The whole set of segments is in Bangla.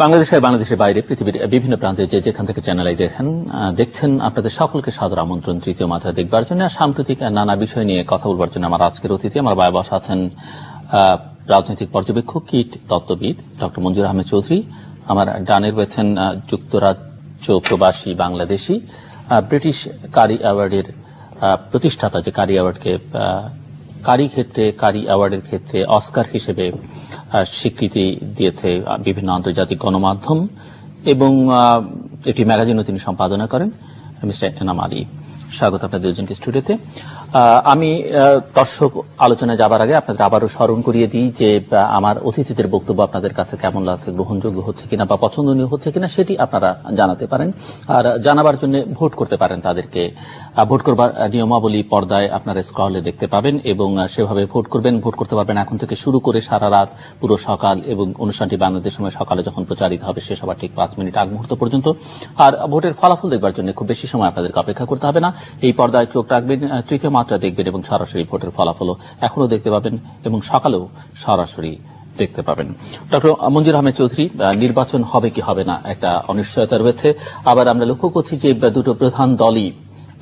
বাংলাদেশের বাইরে পৃথিবীর বিভিন্ন প্রান্তে যেখান থেকে চ্যানেলে দেখছেন আপনাদের সকলকে সাদর আমন্ত্রণ তৃতীয় মাত্রা দেখবার জন্য। সাম্প্রতিক নানা বিষয় নিয়ে কথা বলবার জন্য আমার আজকের অতিথি আমার ভাই বসা আছেন রাজনৈতিক পর্যবেক্ষক কীট তত্ত্ববিদ ডক্টর মঞ্জুর আহমেদ চৌধুরী। আমার ডানে রয়েছেন যুক্তরাজ্য প্রবাসী বাংলাদেশি ব্রিটিশ কারি অ্যাওয়ার্ডের প্রতিষ্ঠাতা, যে কারি অ্যাওয়ার্ডকে কারি অ্যাওয়ার্ডের ক্ষেত্রে অস্কার হিসেবে স্বীকৃতি দিয়েছে বিভিন্ন আন্তর্জাতিক গণমাধ্যম, এবং একটি ম্যাগাজিনও তিনি সম্পাদনা করেন, মিস্টার এনাম আলী। স্বাগত আপনাদের দুজনকে স্টুডিওতে। আমি দর্শক আলোচনায় যাবার আগে আপনাদের আবারও স্মরণ করিয়ে দিই যে আমার অতিথিদের বক্তব্য আপনাদের কাছে কেমন লাগছে, গ্রহণযোগ্য হচ্ছে কিনা বা পছন্দনীয় হচ্ছে কিনা সেটি আপনারা জানাতে পারেন। আর জানাবার জন্য ভোট করতে পারেন তাদেরকে। ভোট করবার নিয়মাবলী পর্দায় আপনারা স্ক্রলে দেখতে পাবেন এবং সেভাবে ভোট করবেন। ভোট করতে পারবেন এখন থেকে শুরু করে সারা রাত, পুরো সকাল, এবং অনুষ্ঠানটি বাংলাদেশ সময় সকালে যখন প্রচারিত হবে শেষ হবার ঠিক 5 মিনিট আগ মুহূর্ত পর্যন্ত। আর ভোটের ফলাফল দেখবার জন্য খুব বেশি সময় আপনাদেরকে অপেক্ষা করতে হবে না। এই পর্দায় চোখ রাখবেন, তৃতীয় মাত্রা দেখবেন এবং সরাসরি ভোটের ফলাফলও এখনো দেখতে পাবেন এবং সকালেও সরাসরি দেখতে পাবেন। ডক্টর মঞ্জুর আহমেদ চৌধুরী, নির্বাচন হবে কি হবে না একটা অনিশ্চয়তা রয়েছে। আবার আমরা লক্ষ্য করছি যে দুটো প্রধান দলই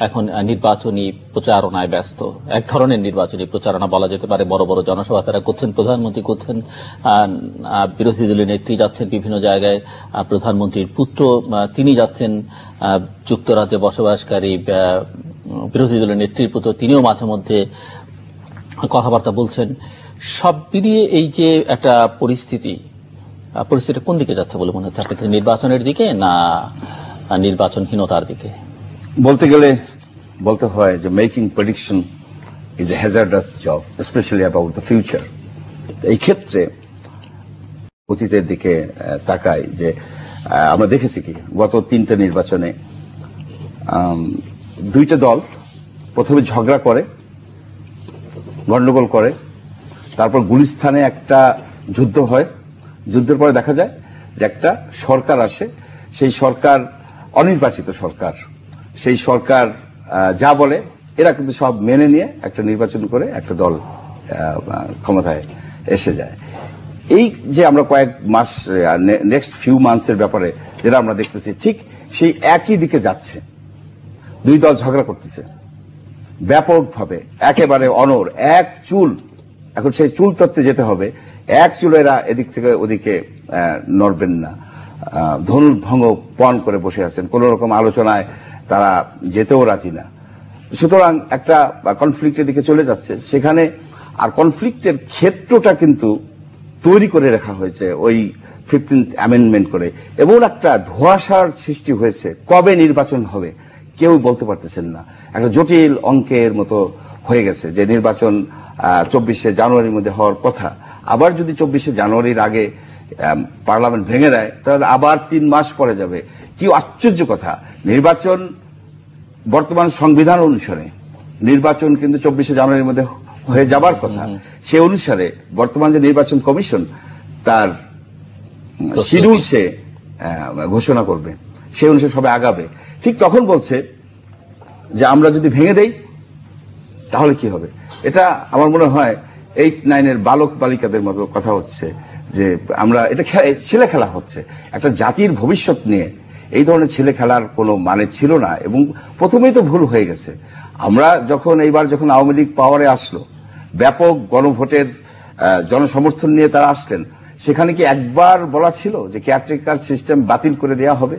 এখন নির্বাচনী প্রচারণায় ব্যস্ত। এক ধরনের নির্বাচনী প্রচারণা বলা যেতে পারে। বড় বড় জনসভা তারা করছেন, প্রধানমন্ত্রী করছেন, বিরোধী দলের নেত্রী যাচ্ছেন বিভিন্ন জায়গায়, প্রধানমন্ত্রীর পুত্র তিনি যাচ্ছেন, যুক্তরাজ্যে বসবাসকারী বিরোধী দলের নেত্রীর পুত্র তিনিও মাঝে মধ্যে কথাবার্তা বলছেন। সব মিলিয়ে এই যে একটা পরিস্থিতি কোন দিকে যাচ্ছে বলে মনে হচ্ছে আপনাকে? নির্বাচনের দিকে না নির্বাচনহীনতার দিকে? বলতে গেলে বলতে হয় যে making prediction is a hazardous job, specially about the future. এই ক্ষেত্রে অতীতের দিকে তাকাই যে আমরা দেখেছি কি গত 3টে নির্বাচনে দুইটা দল প্রথমে ঝগড়া করে, গন্ডগোল করে, তারপর গুলিস্তানে একটা যুদ্ধ হয়। যুদ্ধের পরে দেখা যায় যে একটা সরকার আসে, সেই সরকার অনির্বাচিত সরকার, সেই সরকার যা বলে এরা কিন্তু সব মেনে নিয়ে একটা নির্বাচন করে একটা দল ক্ষমতায় এসে যায়। এই যে আমরা কয়েক মাস নেক্সট ফিউ মান্থসের ব্যাপারে যেটা আমরা দেখতেছি, ঠিক সেই একই দিকে যাচ্ছে। দুই দল ঝগড়া করতেছে ব্যাপকভাবে, একেবারে অনড়, এক চুল, এখন সেই চুল তত্ত্বে যেতে হবে, এক চুল এরা এদিক থেকে ওদিকে নড়বেন না, ধনুর্ভঙ্গ পণ করে বসে আছেন, কোন রকম আলোচনায় তারা যেতেও রাজি না। সুতরাং একটা কনফ্লিক্টের দিকে চলে যাচ্ছে সেখানে। আর কনফ্লিক্টের ক্ষেত্রটা কিন্তু তৈরি করে রাখা হয়েছে ওই 15th অ্যামেন্ডমেন্ট করে, এবং একটা ধোঁয়াশার সৃষ্টি হয়েছে। কবে নির্বাচন হবে কেউ বলতে পারতেছেন না। একটা জটিল অঙ্কের মতো হয়ে গেছে যে নির্বাচন 24শে জানুয়ারির মধ্যে হওয়ার কথা। আবার যদি 24শে জানুয়ারির আগে পার্লামেন্ট ভেঙে দেয় তাহলে আবার 3 মাস পরে যাবে। কি আশ্চর্য কথা! নির্বাচন বর্তমান সংবিধান অনুসারে নির্বাচন কিন্তু 24শে জানুয়ারির মধ্যে হয়ে যাবার কথা। সে অনুসারে বর্তমান যে নির্বাচন কমিশন তার শিডিউল সে ঘোষণা করবে, সে অনুসারে সবাই আগাবে। ঠিক তখন বলছে যে আমরা যদি ভেঙে দেই তাহলে কি হবে। এটা আমার মনে হয় 8-9-এর বালক বালিকাদের মতো কথা হচ্ছে যে আমরা এটা ছেলে খেলা হচ্ছে। একটা জাতির ভবিষ্যৎ নিয়ে এই ধরনের ছেলে খেলার কোনো মানে ছিল না, এবং প্রথমেই তো ভুল হয়ে গেছে। আমরা এইবার যখন আওয়ামী লীগ পাওয়ারে আসলো, ব্যাপক গণভোটের জনসমর্থন নিয়ে তারা আসলেন, সেখানে কি একবার বলা ছিল যে কেয়ারটেকার সিস্টেম বাতিল করে দেওয়া হবে?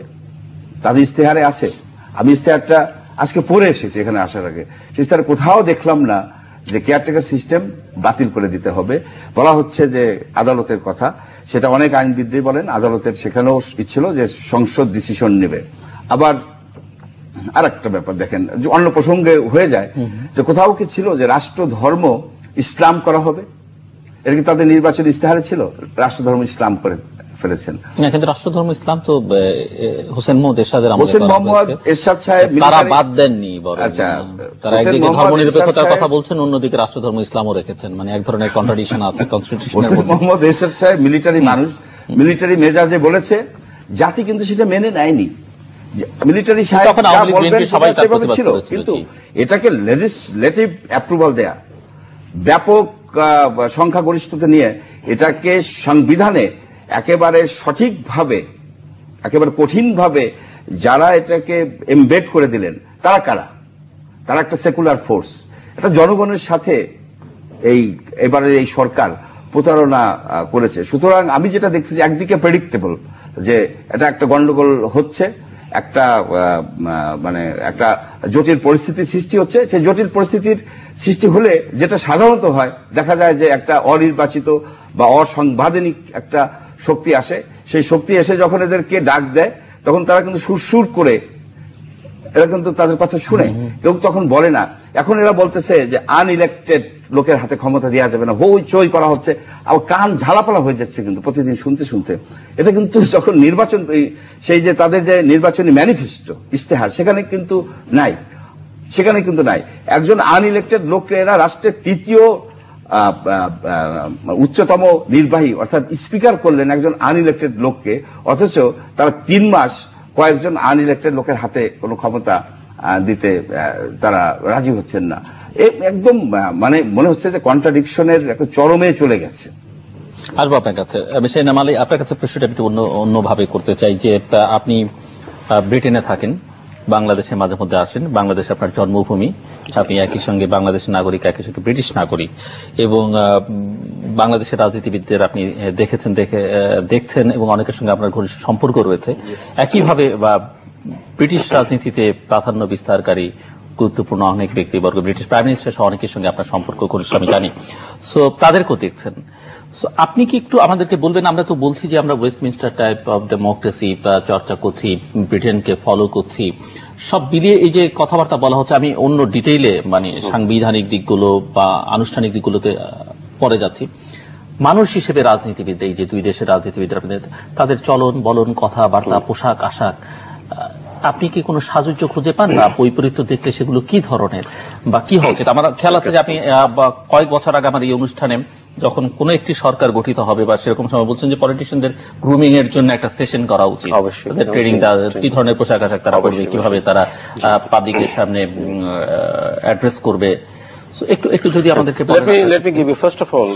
তাদের ইশতেহারে আছে। আমি ইশতেহারটা আজকে পড়ে এসেছি এখানে আসার আগে। ইশতেহারে কোথাও দেখলাম না যে কেয়ারটেকার সিস্টেম বাতিল করে দিতে হবে। বলা হচ্ছে যে আদালতের কথা, সেটা অনেক আইনবিদরা বলেন আদালতের সেখানেও ইচ্ছিল যে সংসদ ডিসিশন নেবে। আবার আর একটা ব্যাপার দেখেন, অন্য প্রসঙ্গে হয়ে যায় যে কোথাও কি ছিল যে রাষ্ট্র ধর্ম ইসলাম করা হবে? এটা কি তাদের নির্বাচন ইশতেহারে ছিল? রাষ্ট্র ধর্ম ইসলাম করে ফেলেছেন। কিন্তু রাষ্ট্রধর্ম ইসলাম তো হোসেন মোহাম্মদ এরশাদ সাহেব তারা বাদ দেননি। আচ্ছা, তারা একদিকে ধর্মনিরপেক্ষতার কথা বলছেন, অন্যদিকে রাষ্ট্রধর্ম ইসলামও রেখেছেন। মানে এক ধরনের কন্ট্রাডিকশন আছে কনস্টিটিউশনে। হোসেন মোহাম্মদ এরশাদ সাহেব মিলিটারি মানুষ, মিলিটারি মেজাজে বলেছে, জাতি কিন্তু সেটা মেনে নেয়নি। মিলিটারি সাহেব ছিল, কিন্তু এটাকে লেজিসলেটিভ অ্যাপ্রুভাল দেয়া, ব্যাপক সংখ্যাগরিষ্ঠতা নিয়ে এটাকে সংবিধানে একেবারে সঠিকভাবে, একেবারে কঠিনভাবে যারা এটাকে এমবেড করে দিলেন তারা কারা? তারা একটা সেকুলার ফোর্স, এটা জনগণের সাথে এবারে এই সরকার প্রতারণা করেছে। সুতরাং আমি যেটা দেখতেছি, একদিকে প্রেডিক্টেবল যে এটা একটা গন্ডগোল হচ্ছে, একটা মানে একটা জটিল পরিস্থিতির সৃষ্টি হচ্ছে। সেই জটিল পরিস্থিতির সৃষ্টি হলে যেটা সাধারণত হয়, দেখা যায় যে একটা অনির্বাচিত বা অসাংবিধানিক একটা শক্তি আসে। সেই শক্তি এসে যখন এদেরকে ডাক দেয় তখন তারা কিন্তু সুরসুর করে এরা কিন্তু তাদের কথা শুনে, কেউ তখন বলে না। এখন এরা বলতেছে যে আনইলেক্টেড লোকের হাতে ক্ষমতা দেওয়া যাবে না, হই চই করা হচ্ছে, আবার কান ঝালাপালা হয়ে যাচ্ছে কিন্তু প্রতিদিন শুনতে শুনতে। এটা কিন্তু যখন নির্বাচন, সেই যে তাদের যে নির্বাচনী ম্যানিফেস্টো ইস্তেহার, সেখানে কিন্তু নাই, সেখানে কিন্তু নাই। একজন আনইলেক্টেড লোককে এরা রাষ্ট্রের তৃতীয় উচ্চতম নির্বাহী অর্থাৎ স্পিকার করলেন একজন আনইলেক্টেড লোককে, অথচ তারা 3 মাস কয়েকজন আনইলেক্টেড লোকের হাতে কোনো ক্ষমতা দিতে তারা রাজি হচ্ছেন না। একদম মানে মনে হচ্ছে যে কন্ট্রাডিকশনের একটা চরমে চলে গেছে। আসবো আপনার কাছে। মিস্টার এনাম আলী, আপনার কাছে প্রশ্নটা একটু অন্যভাবে করতে চাই যে আপনি ব্রিটেনে থাকেন, বাংলাদেশে মাঝে মধ্যে আসেন, বাংলাদেশ আপনার জন্মভূমি, আপনি একই সঙ্গে বাংলাদেশের নাগরিক, একই সঙ্গে ব্রিটিশ নাগরিক, এবং বাংলাদেশের রাজনীতিবিদদের আপনি দেখছেন এবং অনেকের সঙ্গে আপনার ঘনিষ্ঠ সম্পর্ক রয়েছে। একইভাবে ব্রিটিশ রাজনীতিতে প্রাধান্য বিস্তারকারী গুরুত্বপূর্ণ অনেক ব্যক্তিবর্গ, ব্রিটিশ প্রাইম মিনিস্টার সহ অনেকের সঙ্গে আপনার সম্পর্ক ঘনিষ্ঠ আমি জানি, সো তাদেরকেও দেখছেন। সো আপনি কি একটু আমাদেরকে বলবেন, আমরা তো বলছি যে আমরা ওয়েস্টমিনস্টার টাইপ অফ ডেমোক্রেসি চর্চা করছি, ব্রিটেনকে ফলো করছি, সব মিলিয়ে এই যে কথাবার্তা বলা হচ্ছে, আমি অন্য ডিটেইলে মানে সাংবিধানিক দিকগুলো বা আনুষ্ঠানিক দিকগুলোতে পরে যাচ্ছি। মানুষ হিসেবে রাজনীতিবিদ, এই যে 2 দেশের রাজনীতিবিদরা, তাদের চলন বলন, কথাবার্তা, পোশাক আশাক, আপনি কি কোনো সাজুজ্য খুঁজে পান না? বৈপরীত্য দেখলে সেগুলো কি ধরনের বা কি হচ্ছে? আমার খেয়াল আছে যে আপনি কয়েক বছর আগে আমার এই অনুষ্ঠানে যখন কোন একটি সরকার গঠিত হবে বা সেরকম সময় বলছেন যে পলিটিশিয়ানদের গ্রুমিং এর জন্য একটা সেশন করা উচিত, ট্রেনিং, কি ধরনের পোশাক আশাক তারা পরবে, কিভাবে তারা পাবলিকের সামনে অ্যাড্রেস করবে, একটু যদি আমাদেরকে let me give you first of all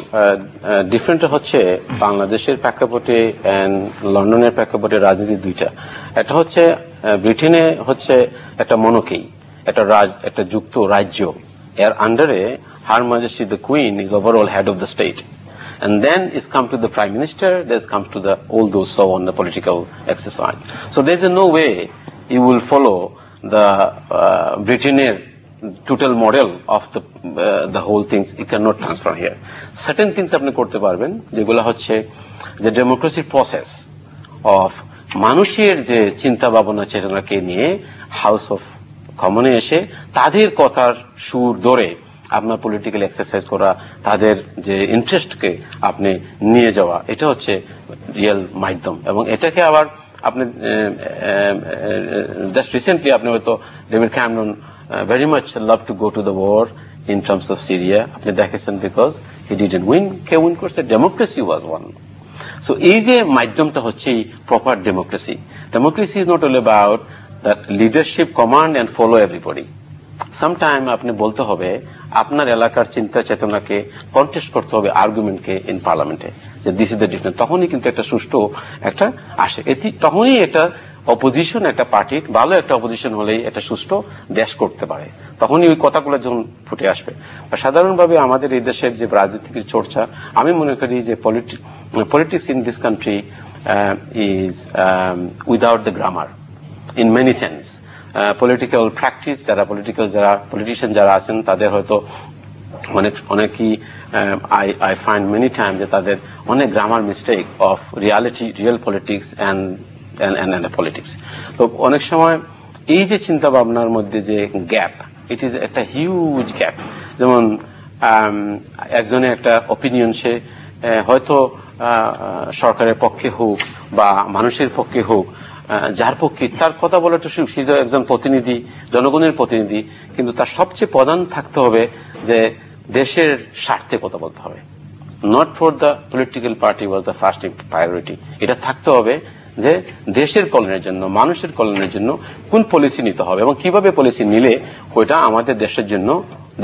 different হচ্ছে বাংলাদেশের প্রেক্ষাপটে এন্ড লন্ডনের প্রেক্ষাপটে রাজনীতি দুইটা। এটা হচ্ছে ব্রিটেনে হচ্ছে একটা মনোকি, একটা যুক্ত রাজ্য, এর আন্ডারে Her Majesty the Queen is overall head of the state, and then it's come to the Prime Minister, there's come to all those so on the political exercise. So there's no way you will follow the Britain's total model of the whole things. You cannot transfer here. Certain things আপনি করতে পারবেন যেগুলো হচ্ছে যে ডেমোক্রেসির প্রসেস অফ মানুষের যে চিন্তা ভাবনা চেতনাকে নিয়ে হাউস অফ কমনে এসে তাদের কথার সুর ধরে আপনার পলিটিক্যাল এক্সারসাইজ করা, তাদের যে ইন্টারেস্টকে আপনি নিয়ে যাওয়া, এটা হচ্ছে রিয়েল মাধ্যম। এবং এটাকে আবার আপনি জাস্ট রিসেন্টলি আপনি হয়তো David Cameron very much love to go to the war in terms of Syria. আপনি দেখেছেন because he didn't win. কে উইন করছে? Democracy was won. So এই যে মাধ্যমটা হচ্ছে proper democracy. Democracy is not only about that leadership command and follow everybody. Sometime আপনি বলতে হবে আপনার এলাকার চিন্তা চেতনাকে কন্টেস্ট করতে হবে আর্গুমেন্টকে ইন পার্লামেন্টে, যে দিস ইজ দ্য ডিফারেন্স। তখনই কিন্তু একটা সুষ্ঠু একটা আসে, তখনই একটা অপোজিশন, একটা পার্টি ভালো একটা অপোজিশন হলেই একটা সুষ্ঠু দেশ করতে পারে, তখনই ওই কথাগুলো যখন ফুটে আসবে। সাধারণভাবে আমাদের এই দেশের যে রাজনীতির চর্চা, আমি মনে করি যে politics in this country is without the grammar in many sense. Political practice, politician যারা আছেন তাদের হয়তো অনেকই আই ফাইন্ড মেনি টাইম যে তাদের অনেক grammar mistake of real politics and politics. তো অনেক সময় এই যে চিন্তা ভাবনার মধ্যে যে গ্যাপ, ইট ইজ একটা হিউজ গ্যাপ। যেমন একজনের একটা অপিনিয়ন, সে হয়তো সরকারের পক্ষে হোক বা মানুষের পক্ষে হোক, যার পক্ষে তার কথা বলার তো সে একজন প্রতিনিধি, জনগণের প্রতিনিধি, কিন্তু তার সবচেয়ে প্রধান থাকতে হবে যে দেশের স্বার্থে কথা বলতে হবে। Not for the political party was the first priority. এটা থাকতে হবে যে দেশের কল্যাণের জন্য, মানুষের কল্যাণের জন্য কোন পলিসি নিতে হবে এবং কিভাবে পলিসি নিলে ওইটা আমাদের দেশের জন্য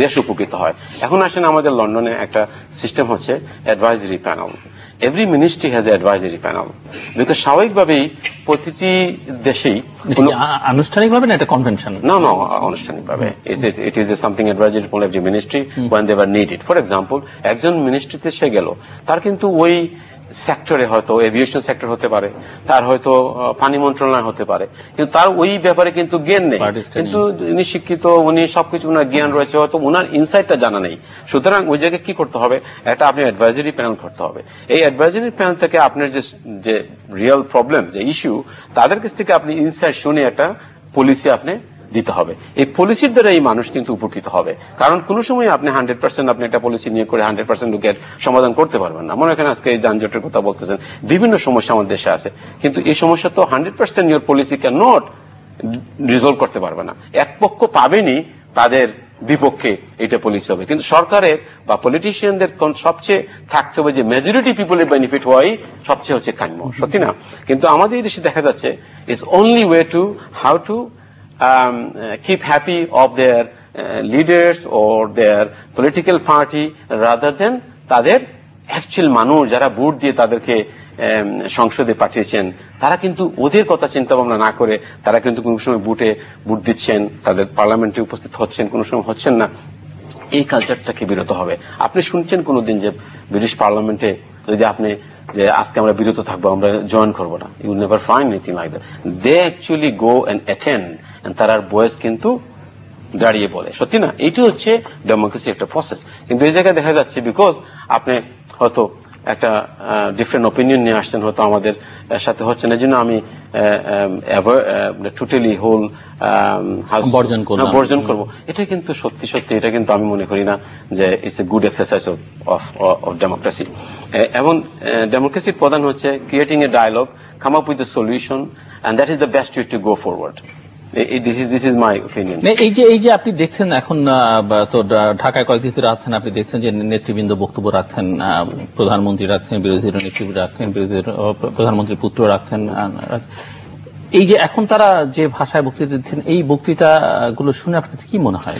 দেশ উপকৃত হয়। এখন আসেন আমাদের লন্ডনে একটা সিস্টেম হচ্ছে advisory panel. every ministry has an advisory panel. Because স্বাভাবিকভাবেই প্রতিটি দেশেই আনুষ্ঠানিকভাবে না এটা কনভেনশন? No, আনুষ্ঠানিকভাবে it is something advisory for every ministry when they were needed. For example, একজন মিনিস্ট্রিতে সে গেল, তার কিন্তু ওই সেক্টরে হয়তো এভিয়েশন সেক্টর হতে পারে, তার হয়তো পানি মন্ত্রণালয় হতে পারে, কিন্তু তার ওই ব্যাপারে কিন্তু জ্ঞান নেই, কিন্তু উনি শিক্ষিত, উনি সবকিছু উনার জ্ঞান রয়েছে, হয়তো উনার ইনসাইটটা জানা নেই। সুতরাং ওই জায়গায় কি করতে হবে, একটা আপনি অ্যাডভাইজারি প্যানেল করতে হবে। এই অ্যাডভাইজারি প্যানেল থেকে আপনার যে রিয়েল প্রবলেম, যে ইস্যু, তাদের কাছ থেকে আপনি ইনসাইট শুনে একটা পলিসি আপনি দিতে হবে। এই পলিসির দ্বারা এই মানুষ কিন্তু উপকৃত হবে। কারণ কোন সময় আপনি 100% আপনি একটা পলিসি নিয়ে করে 100% লোকের সমাধান করতে পারবেন না। মনে করেন আজকে এই যানজটের কথা বলতেছেন, বিভিন্ন সমস্যা আমাদের দেশে আছে, কিন্তু এই সমস্যা তো 100% your policy can not resolve করতে পারবে না। এক পক্ষ পাবেনি, তাদের বিপক্ষে এটা পলিসি হবে। কিন্তু সরকারের বা পলিটিশিয়ানদের সবচেয়ে থাকতে হবে যে মেজরিটি পিপলের বেনিফিট হওয়াই সবচেয়ে হচ্ছে কাম্য, সত্যি না? কিন্তু আমাদের এই দেশে দেখা যাচ্ছে it's only way to how to keep happy of their leaders or their political party rather than তাদের অ্যাকচুয়াল মানুষ যারা ভোট দিয়ে তাদেরকে সংসদে পাঠিয়েছেন, তারা কিন্তু ওদের কথা চিন্তা ভাবনা না করে তারা কিন্তু কোন সময় ভোট দিচ্ছেন, তাদের পার্লামেন্টে উপস্থিত হচ্ছেন, কোন সময় হচ্ছেন না। এই কালচারটাকে বিরত হবে। আপনি শুনছেন কোনদিন যে ব্রিটিশ পার্লামেন্টে যদি আপনি যে আজকে আমরা বিরত থাকবো, আমরা জয়েন করবো না, you never find anything like that. They actually go and attend, and তার বয়েস কিন্তু দাঁড়িয়ে বলে, সত্যি না? এইটি হচ্ছে ডেমোক্রেসি একটা প্রসেস। কিন্তু এই জায়গায় দেখা যাচ্ছে বিকজ আপনি হয়তো একটা ডিফারেন্ট ওপিনিয়ন নিয়ে আসছেন, হয়তো আমাদের সাথে হচ্ছে না, এই জন্য আমি টোটালি হোল বর্জন করবো। এটা কিন্তু সত্যি এটা কিন্তু আমি মনে করি না যে it's a good exercise of democracy. এবং ডেমোক্রেসির প্রধান হচ্ছে creating a dialogue, come up with a solution, and that is the best way to go forward. This is my opinion. এই যে আপনি দেখছেন এখন তো ঢাকায় কয়েকদিন ধরে আছেন, আপনি দেখছেন যে নেতৃবৃন্দ বক্তব্য রাখছেন, প্রধানমন্ত্রী রাখছেন, বিরোধী নেতৃত্ব রাখছেন, প্রধানমন্ত্রীর পুত্র রাখছেন। এই যে এখন তারা যে ভাষায় বক্তৃতা দিচ্ছেন, এই বক্তৃতাগুলো শুনে আপনার কি মনে হয়?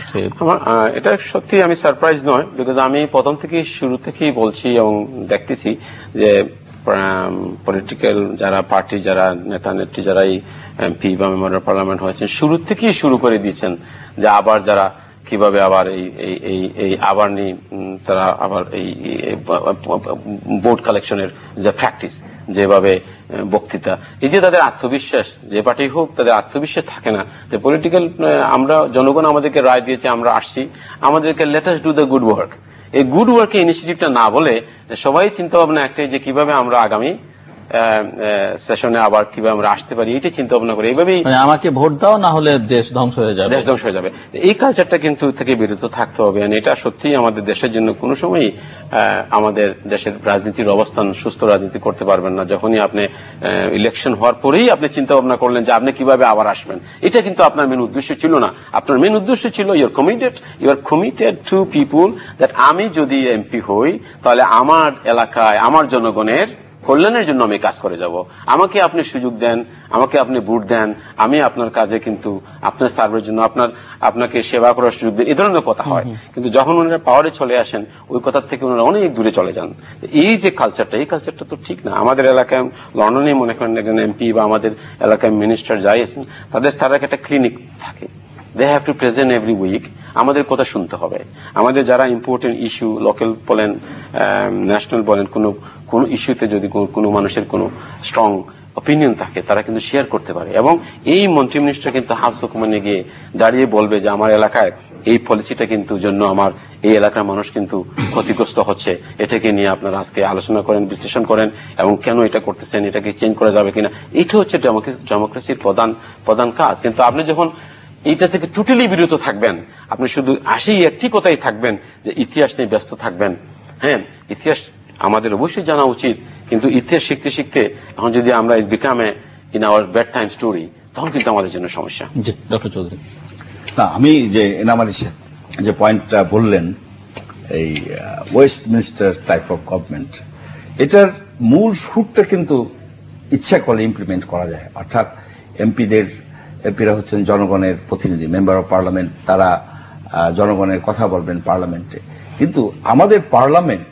এটা সত্যি আমি সারপ্রাইজ নয়, বিকজ আমি প্রথম থেকে শুরু থেকেই বলছি এবং দেখতেছি যে পলিটিক্যাল যারা পার্টি, যারা নেতা নেত্রী, যারা এই এমপি বা মেম্বার অফ পার্লামেন্ট হয়েছেন, শুরু থেকেই শুরু করে দিচ্ছেন যে আবার যারা কিভাবে আবার এই আবার নিয়ে তারা আবার এই ভোট কালেকশনের যে প্র্যাকটিস, যেভাবে বক্তৃতা, এই যে তাদের আত্মবিশ্বাস, যে পার্টি হোক তাদের আত্মবিশ্বাস থাকে না যে পলিটিক্যাল আমরা জনগণ আমাদেরকে রায় দিয়েছে, আমরা আসছি, আমাদেরকে let us do the good work. এই গুড ওয়ার্ক ইনিশিয়েটিভটা না বলে সবাই চিন্তা ভাবনা একটাই যে কিভাবে আমরা আগামী সেশনে আবার কিভাবে আমরা আসতে পারি, এইটাই চিন্তা ভাবনা করে এইভাবেই আমাকে ভোট দাও, না হলে দেশ ধ্বংস হয়ে যাবে। এই কালচারটা কিন্তু থেকে বিরত থাকতে হবে। এটা সত্যিই আমাদের দেশের জন্য কোনো সময়ই আমাদের দেশের রাজনীতির অবস্থান সুস্থ রাজনীতি করতে পারবেন না যখনই আপনি ইলেকশন হওয়ার পরেই আপনি চিন্তা ভাবনা করলেন যে আপনি কিভাবে আবার আসবেন। এটা কিন্তু আপনার মেন উদ্দেশ্য ছিল না। আপনার মেন উদ্দেশ্য ছিল you are committed to people that আমি যদি এমপি হই তাহলে আমার এলাকায় আমার জনগণের কল্যাণের জন্য আমি কাজ করে যাব। আমাকে আপনি সুযোগ দেন, আমাকে আপনি ভোট দেন, আমি আপনার কাজে কিন্তু আপনার সার্ভের জন্য আপনাকে সেবা করার সুযোগ দেন, এই ধরনের কথা হয়। কিন্তু যখন ওনারা পাওয়ারে চলে আসেন ওই কথার থেকে ওনারা অনেক দূরে চলে যান। এই যে কালচারটা, এই কালচারটা তো ঠিক না। আমাদের এলাকায় লন্ডনে মনে করেন একজন এমপি বা আমাদের এলাকায় মিনিস্টার যাই আছেন, তাদের একটা ক্লিনিক থাকে, they have to present every week. আমাদের কথা শুনতে হবে। আমাদের যারা ইম্পর্টেন্ট ইস্যু, লোকাল বলেন ন্যাশনাল বলেন, কোন ইস্যুতে যদি কোনো মানুষের কোনো স্ট্রং অপিনিয়ন থাকে তারা কিন্তু শেয়ার করতে পারে। এবং এই মন্ত্রী মিনিস্টার কিন্তু হাউস অফ কমনে গিয়ে দাঁড়িয়ে বলবে যে আমার এলাকায় এই পলিসিটা কিন্তু জন্য আমার এই এলাকার মানুষ কিন্তু ক্ষতিগ্রস্ত হচ্ছে, এটাকে নিয়ে আপনারা আজকে আলোচনা করেন, বিশ্লেষণ করেন এবং কেন এটা করতেছেন, এটাকে চেঞ্জ করা যাবে কিনা। এটা হচ্ছে ডেমোক্রেসির প্রধান কাজ। কিন্তু আপনি যখন এইটা থেকে টোটালি বিরত থাকবেন, আপনি শুধু আসেই একটি কথাই থাকবেন যে ইতিহাস নিয়ে ব্যস্ত থাকবেন। হ্যাঁ, ইতিহাস আমাদের অবশ্যই জানা উচিত, কিন্তু ইতিহাস শিখতে শিখতে এখন যদি আমরা is become in our bed time story, তখন কিন্তু আমাদের জন্য সমস্যা। ডক্টর চৌধুরী, না আমি যে এনামালি যে পয়েন্টটা বললেন, এই ওয়েস্টমিনিস্টার টাইপ অফ গভর্নমেন্ট, এটার মূল সুরটা কিন্তু ইচ্ছা করলে ইমপ্লিমেন্ট করা যায়। অর্থাৎ এমপিরা হচ্ছেন জনগণের প্রতিনিধি, মেম্বার অফ পার্লামেন্ট, তারা জনগণের কথা বলবেন পার্লামেন্টে। কিন্তু আমাদের পার্লামেন্ট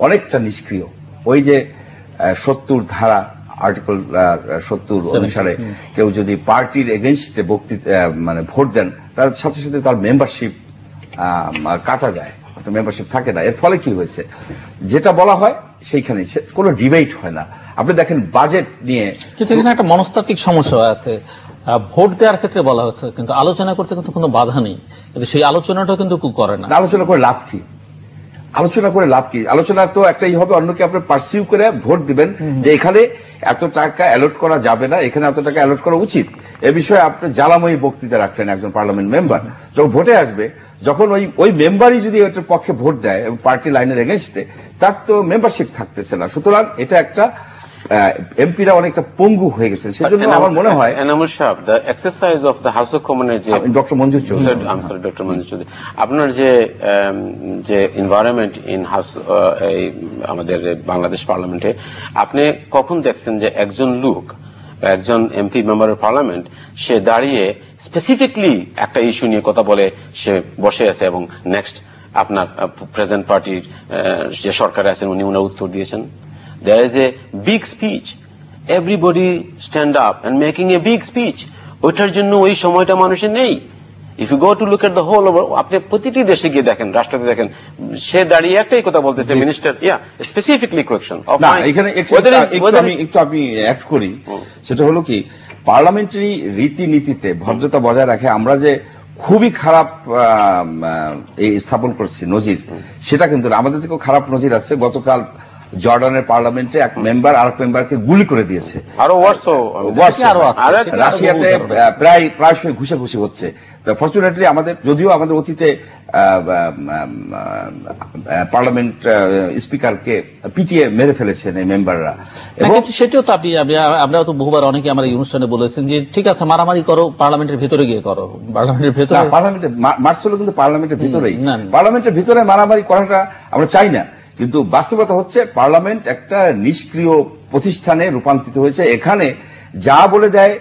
অনেকটা নিষ্ক্রিয়। ওই যে 70 ধারা আর্টিকেল 70 অনুসারে কেউ যদি পার্টির এগেইনস্টে মানে ভোট দেন তার সাথে সাথে তার মেম্বারশিপ কাটা যায়, মেম্বারশিপ থাকে না। এর ফলে কি হয়েছে, যেটা বলা হয় সেইখানে কোনো ডিবেট হয় না। আপনি দেখেন বাজেট নিয়ে কিন্তু এখানে একটা মনস্তাত্ত্বিক সমস্যা আছে। ভোট দেওয়ার ক্ষেত্রে বলা হচ্ছে কিন্তু আলোচনা করতে কিন্তু কোনো বাধা নেই, কিন্তু সেই আলোচনাটাও কিন্তু করে না। আলোচনা করে লাভ কি? আলোচনা করে লাভ কি? আলোচনা তো একটাই হবে, অন্যকে আপনি পারসিউ করে ভোট দিবেন যে এখানে এত টাকা অ্যালট করা যাবে না, এখানে এত টাকা অ্যালট করা উচিত। এ বিষয়ে আপনি জ্বালাময়ী বক্তৃতা রাখলেন একজন পার্লামেন্ট মেম্বার, যখন ভোটে আসবে, যখন ওই মেম্বারই যদি এটার পক্ষে ভোট দেয় এবং পার্টি লাইনের এগেনস্টে, তার তো মেম্বারশিপ থাকতেছে না। সুতরাং এটা একটা এমপিরা অনেকটা পঙ্গু হয়ে গেছে। সেজন্য আমার মনে হয় Enamul Saheb, the exercise of the house of কমনের যে ডক্টর মঞ্জুর চৌধুরী, ডক্টর মঞ্জুর চৌধুরী, আপনার যে এনভায়রনমেন্ট ইন হাউস আমাদের বাংলাদেশ পার্লামেন্টে, আপনি কখন দেখছেন যে একজন লোক, একজন এমপি মেম্বার অফ পার্লামেন্ট, সে দাঁড়িয়ে স্পেসিফিকলি একটা ইস্যু নিয়ে কথা বলে সে বসে আছে এবং নেক্সট আপনার প্রেজেন্ট পার্টির যে সরকারে আছেন উনি ওনার উত্তর দিয়েছেন? There is a big speech. Everybody stand up and making a big speech. ওইটার জন্য ওই সময়টা মানুষের নেই। If you go to look at the whole over, আপনি প্রতিটি দেশে গিয়ে দেখেন, রাষ্ট্রপতি দেখেন, সে দাঁড়িয়ে একটাই কথা বলতেছে, মিনিস্টার, স্পেসিফিকলি কোয়েকশন। না, এখানে একটু আমি অ্যাড করি, সেটা হলো কি, পার্লামেন্টারি রীতিনীতিতে ভদ্রতা বজায় রাখে আমরা যে খুবই খারাপ স্থাপন করছি নজির, সেটা কিন্তু আমাদের থেকেও খারাপ নজির আছে। গতকাল জর্ডানের পার্লামেন্টে এক মেম্বার আরেক মেম্বারকে গুলি করে দিয়েছে। আরো রাশিয়াতে প্রায়শই ঘুষাঘুষি হচ্ছে। ফরচুনেটলি যদিও আমাদের অতীতে পার্লামেন্ট স্পিকারকে পিটিয়ে মেরে ফেলেছেন এই মেম্বাররা। এবং সেটাও তো আমরা তো বহুবার অনেকে আমার এই অনুষ্ঠানে বলেছেন যে ঠিক আছে মারামারি করো, পার্লামেন্টের ভিতরে গিয়ে করো। পার্লামেন্টের ভিতরে মার্চ হলো কিন্তু পার্লামেন্টের ভিতরেই, পার্লামেন্টের ভিতরে মারামারি করাটা আমরা চাই না। কিন্তু বাস্তবতা হচ্ছে পার্লামেন্ট একটা নিষ্ক্রিয় প্রতিষ্ঠানে রূপান্তরিত হয়েছে। এখানে যা বলে দেয়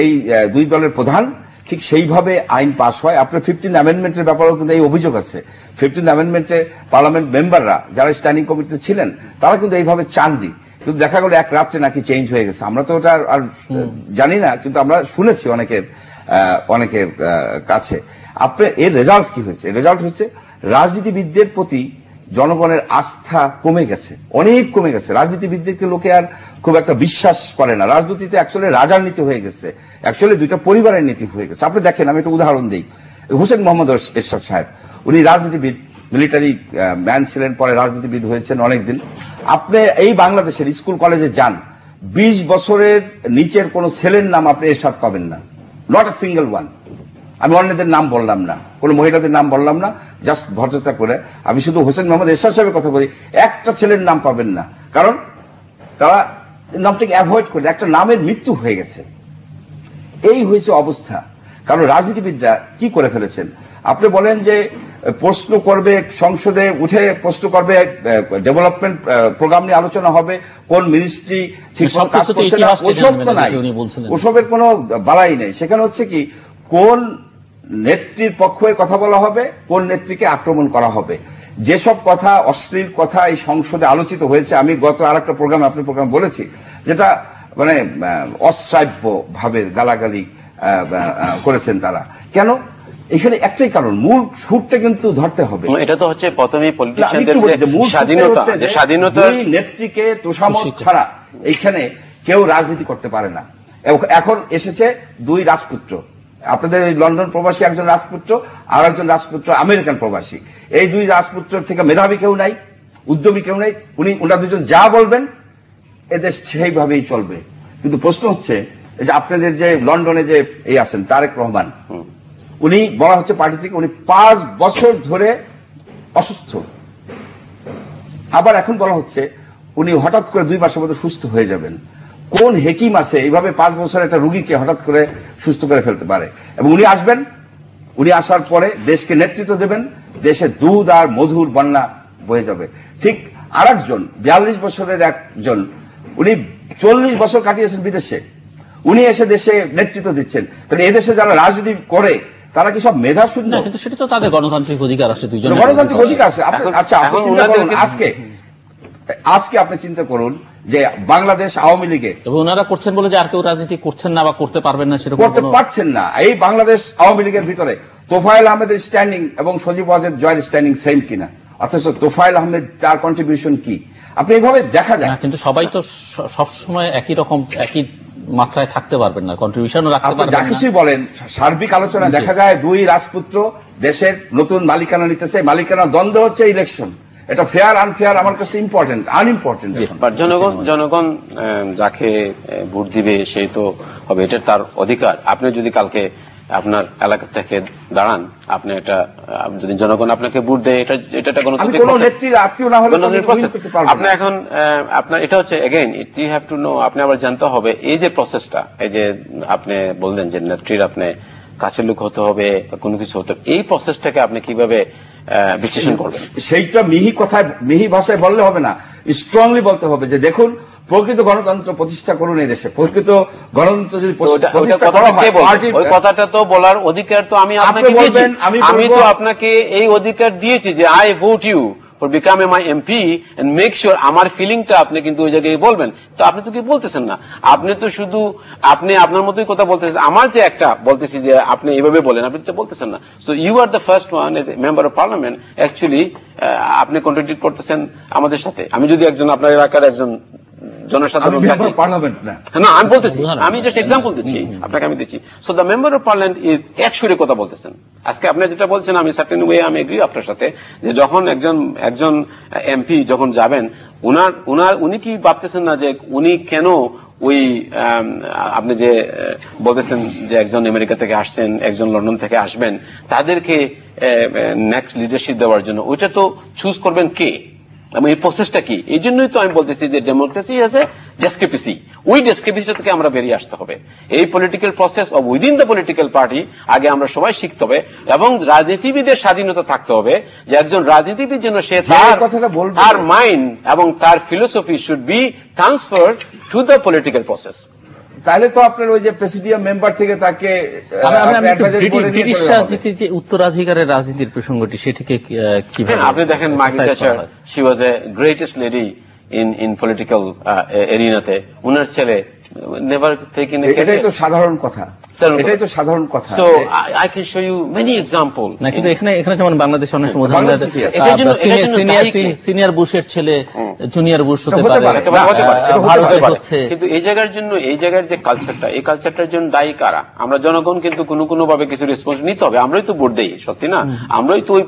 এই দুই দলের প্রধান, ঠিক সেইভাবে আইন পাস হয়। আপনার 15th অ্যামেন্ডমেন্টের ব্যাপারেও কিন্তু এই অভিযোগ আছে। 15th অ্যামেন্ডমেন্টে পার্লামেন্ট মেম্বাররা যারা স্ট্যান্ডিং কমিটিতে ছিলেন তারা কিন্তু এইভাবে চাননি, কিন্তু দেখা গেল এক রাত্রে নাকি চেঞ্জ হয়ে গেছে। আমরা তো ওটা আর জানি না, কিন্তু আমরা শুনেছি অনেকের কাছে। আপনার এর রেজাল্ট কি হয়েছে? রেজাল্ট হচ্ছে রাজনীতিবিদদের প্রতি জনগণের আস্থা কমে গেছে, অনেক কমে গেছে। রাজনীতিবিদদেরকে লোকে আর খুব একটা বিশ্বাস করে না। রাজনীতিতে অ্যাকচুয়ালি রাজার নীতি হয়ে গেছে, অ্যাকচুয়ালি দুইটা পরিবারের নীতি হয়ে গেছে। আপনি দেখেন, আমি একটা উদাহরণ দিই, হোসেন মোহাম্মদ এরশাদ সাহেব, উনি রাজনীতিবিদ, মিলিটারি ম্যান ছিলেন, পরে রাজনীতিবিদ হয়েছেন অনেকদিন। আপনি এই বাংলাদেশের স্কুল কলেজে যান, 20 বছরের নিচের কোন ছেলের নাম আপনি এরশাদ পাবেন না, নট এ সিঙ্গেল ওয়ান। আমি অন্যদের নাম বললাম না, কোন মহিলাদের নাম বললাম না, জাস্ট ভদ্রতা করে আমি শুধু হোসেন মোহাম্মদ এরশাদ সাহেবের কথা বলি। একটা ছেলের নাম পাবেন না, কারণ তারা নামটাকে অ্যাভয়েড করে, একটা নামের মৃত্যু হয়ে গেছে। এই হয়েছে অবস্থা। কারণ রাজনীতিবিদরা কি করে ফেলেছেন, আপনি বলেন যে প্রশ্ন করবে, সংসদে উঠে প্রশ্ন করবে, ডেভেলপমেন্ট প্রোগ্রাম নিয়ে আলোচনা হবে, কোন মিনিস্ট্রি ঠিক কাজ করছে না, ওসব তো নাই, ওসবের কোনো বালাই নেই। সেখানে হচ্ছে কি, কোন নেত্রীর পক্ষে কথা বলা হবে, কোন নেত্রীকে আক্রমণ করা হবে। যেসব কথা, অশ্লীল কথা এই সংসদে আলোচিত হয়েছে, আমি গত আরেকটা প্রোগ্রামে আপনার প্রোগ্রাম বলেছি, যেটা মানে অশ্রাব্য ভাবে গালাগালি করেছেন তারা। কেন? এখানে একটাই কারণ, মূল সুরটা কিন্তু ধরতে হবে। এটা তো হচ্ছে প্রথমেই পলিটিশিয়ানদের স্বাধীনতা, নেত্রীকে তোষামত ছাড়া এইখানে কেউ রাজনীতি করতে পারে না। এখন এসেছে দুই রাজপুত্র, আপনাদের এই লন্ডন প্রবাসী একজন রাজপুত্র আর একজন রাজপুত্র আমেরিকান প্রবাসী। এই দুই রাজপুত্র থেকে মেধাবী কেউ নাই, উদ্যমী কেউ নাই। ওনারা দুজন যা বলবেন এদেশ সেইভাবেই চলবে। কিন্তু প্রশ্ন হচ্ছে যে আপনাদের যে লন্ডনে যে এই আছেন তারেক রহমান, উনি বলা হচ্ছে পার্টি থেকে উনি 5 বছর ধরে অসুস্থ, আবার এখন বলা হচ্ছে উনি হঠাৎ করে 2 মাসের মধ্যে সুস্থ হয়ে যাবেন। কোন হেকিম আছে এইভাবে 5 বছর একটা রুগীকে হঠাৎ করে সুস্থ করে ফেলতে পারে? এবং উনি আসবেন, উনি আসার পরে দেশকে নেতৃত্ব দেবেন, দেশে দুধ আর মধুর বন্যা বয়ে যাবে। ঠিক আরেকজন 42 বছরের একজন, উনি 40 বছর কাটিয়েছেন বিদেশে, উনি এসে দেশে নেতৃত্ব দিচ্ছেন। তাহলে এদেশে যারা রাজনীতি করে তারা কি সব মেধা শূন্য? কিন্তু সেটা তো তাদের গণতান্ত্রিক অধিকার আছে, দুইজন গণতান্ত্রিক অধিকার আছে। আচ্ছা, আপনি চিন্তা করুন, আজকে আজকে আপনি চিন্তা করুন যে বাংলাদেশ আওয়ামী লীগে এবং ওনারা করছেন বলে যে আর কেউ রাজনীতি করছেন না বা করতে পারবেন না সেরকম করতে পারছেন না। এই বাংলাদেশ আওয়ামী লীগের ভিতরে তোফায়েল আহমেদের স্ট্যান্ডিং এবং সজীব ওয়াজেদ জয়ের স্ট্যান্ডিং সেম কিনা, অথচ তোফায়েল আহমেদ তার কন্ট্রিবিউশন কি, আপনি এইভাবে দেখা যায়। কিন্তু সবাই তো সবসময় একই রকম একই মাত্রায় থাকতে পারবেন না, কন্ট্রিবিউশনও রাখতে আপনি পারবেন যা কিছুই বলেন, সার্বিক আলোচনায় দেখা যায় দুই রাজপুত্র দেশের নতুন মালিকানা নিতেছে, মালিকানা দ্বন্দ্ব হচ্ছে ইলেকশন। এটা ফেয়ার আনফেয়ার আমার কাছে ইম্পর্টেন্ট, আনইম্পর্টেন্ট। জনগণ যাকে ভোট দিবে সেই তো হবে, এটা তার অধিকার। আপনি যদি কালকে আপনার এলাকা থেকে দাঁড়ান, আপনি এটা যদি জনগণ আপনাকে ভোট দেয়, এটা কোনো নেত্রীর আত্মীয় না হলে আপনি এখন আপনার এটা হচ্ছে again you have to know, আপনি আবার জানতে হবে এই যে প্রসেসটা, এই যে আপনি বললেন যে নেত্রীর আপনি কাছের লোক হতে হবে, কোনো কিছু হতে হবে, এই প্রসেসটাকে আপনি কিভাবে বিশ্লেষণ করবেন? সেইটা মিহি ভাষায় বললে হবে না, স্ট্রংলি বলতে হবে যে দেখুন প্রকৃত গণতন্ত্র প্রতিষ্ঠা করুন এই দেশে। প্রকৃত গণতন্ত্র যদি প্রতিষ্ঠা করা হয়, ওই কথাটা তো বলার অধিকার তো আমি আপনাকে দিয়েছি, আমি তো আপনাকে এই অধিকার দিয়েছি যে I vote you for becoming my MP and make sure আমার ফিলিংটা আপনি কিন্তু ওই জায়গায় বলবেন। তো আপনি তো কি বলতেছেন না, আপনি তো শুধু আপনি আপনার মতোই কথা বলতেছেন। আমার যে একটা বলতেছি যে আপনি এইভাবে বলেন, আপনি তো বলতেছেন না। So you are the first one as a member of parliament, actually আপনি কন্ট্রিবিউট করতেছেন আমাদের সাথে। আমি যদি একজন আপনার এলাকার একজন জনসাধারণ পার্লামেন্ট না, আমি বলতেছি, আমি জাস্ট এক্সাম্পল দিচ্ছি আপনাকে, আমি দিচ্ছি। So the member of parliament is এক সুরে কথা বলতেছেন। আজকে আপনি যেটা বলছেন আমি সার্টেন ওয়ে আমি এগ্রি আপনার সাথে, যে যখন একজন এমপি যখন যাবেন, উনি কি ভাবতেছেন না যে উনি কেন ওই আপনি যে বলতেছেন যে একজন আমেরিকা থেকে আসছেন, একজন লন্ডন থেকে আসবেন, তাদেরকে নেক্সট লিডারশিপ দেওয়ার জন্য ওইটা তো চুজ করবেন কে, এই প্রসেসটা কি? এই জন্যই তো আমি বলতেছি যে ডেমোক্রেসি আছে ডেসক্রিপেসি, ওই ডেসক্রিপেসি থেকে আমরা বেরিয়ে আসতে হবে। এই political process of within the political party আগে আমরা সবাই শিখতে হবে, এবং রাজনীতিবিদের স্বাধীনতা থাকতে হবে যে একজন রাজনীতিবিদ যেন সে তার মাইন্ড এবং তার philosophy should be transfer to the political process. তাহলে তো আপনার ওই যে প্রেসিডিয়াম মেম্বার থেকে তাকে ব্রিটিশ রাজনীতির যে উত্তরাধিকারের রাজনীতির প্রসঙ্গটি সেটিকে কিভাবে আপনি দেখেন, Margaret Thatcher she was a greatest lady in political এরিনাতে, উনার ছেলে নেভার টেকেন। এটাই তো সাধারণ কথা, এটাই তো সাধারণ কথা। So I can show you many example. না, কিন্তু এখানে যেমন বাংলাদেশে অনেক সময় সিনিয়র বুশের ছেলে জুনিয়র বুশ হতে পারে, কিন্তু এই জায়গার যে কালচারটা, এই কালচারটার জন্য দায়ী কারা? আমরা জনগণ কিন্তু কোনো ভাবে কিছু রেসপন্স নিতে হবে। আমরাই তো ভোট দেই, সত্যি না? আমরাই তো ওই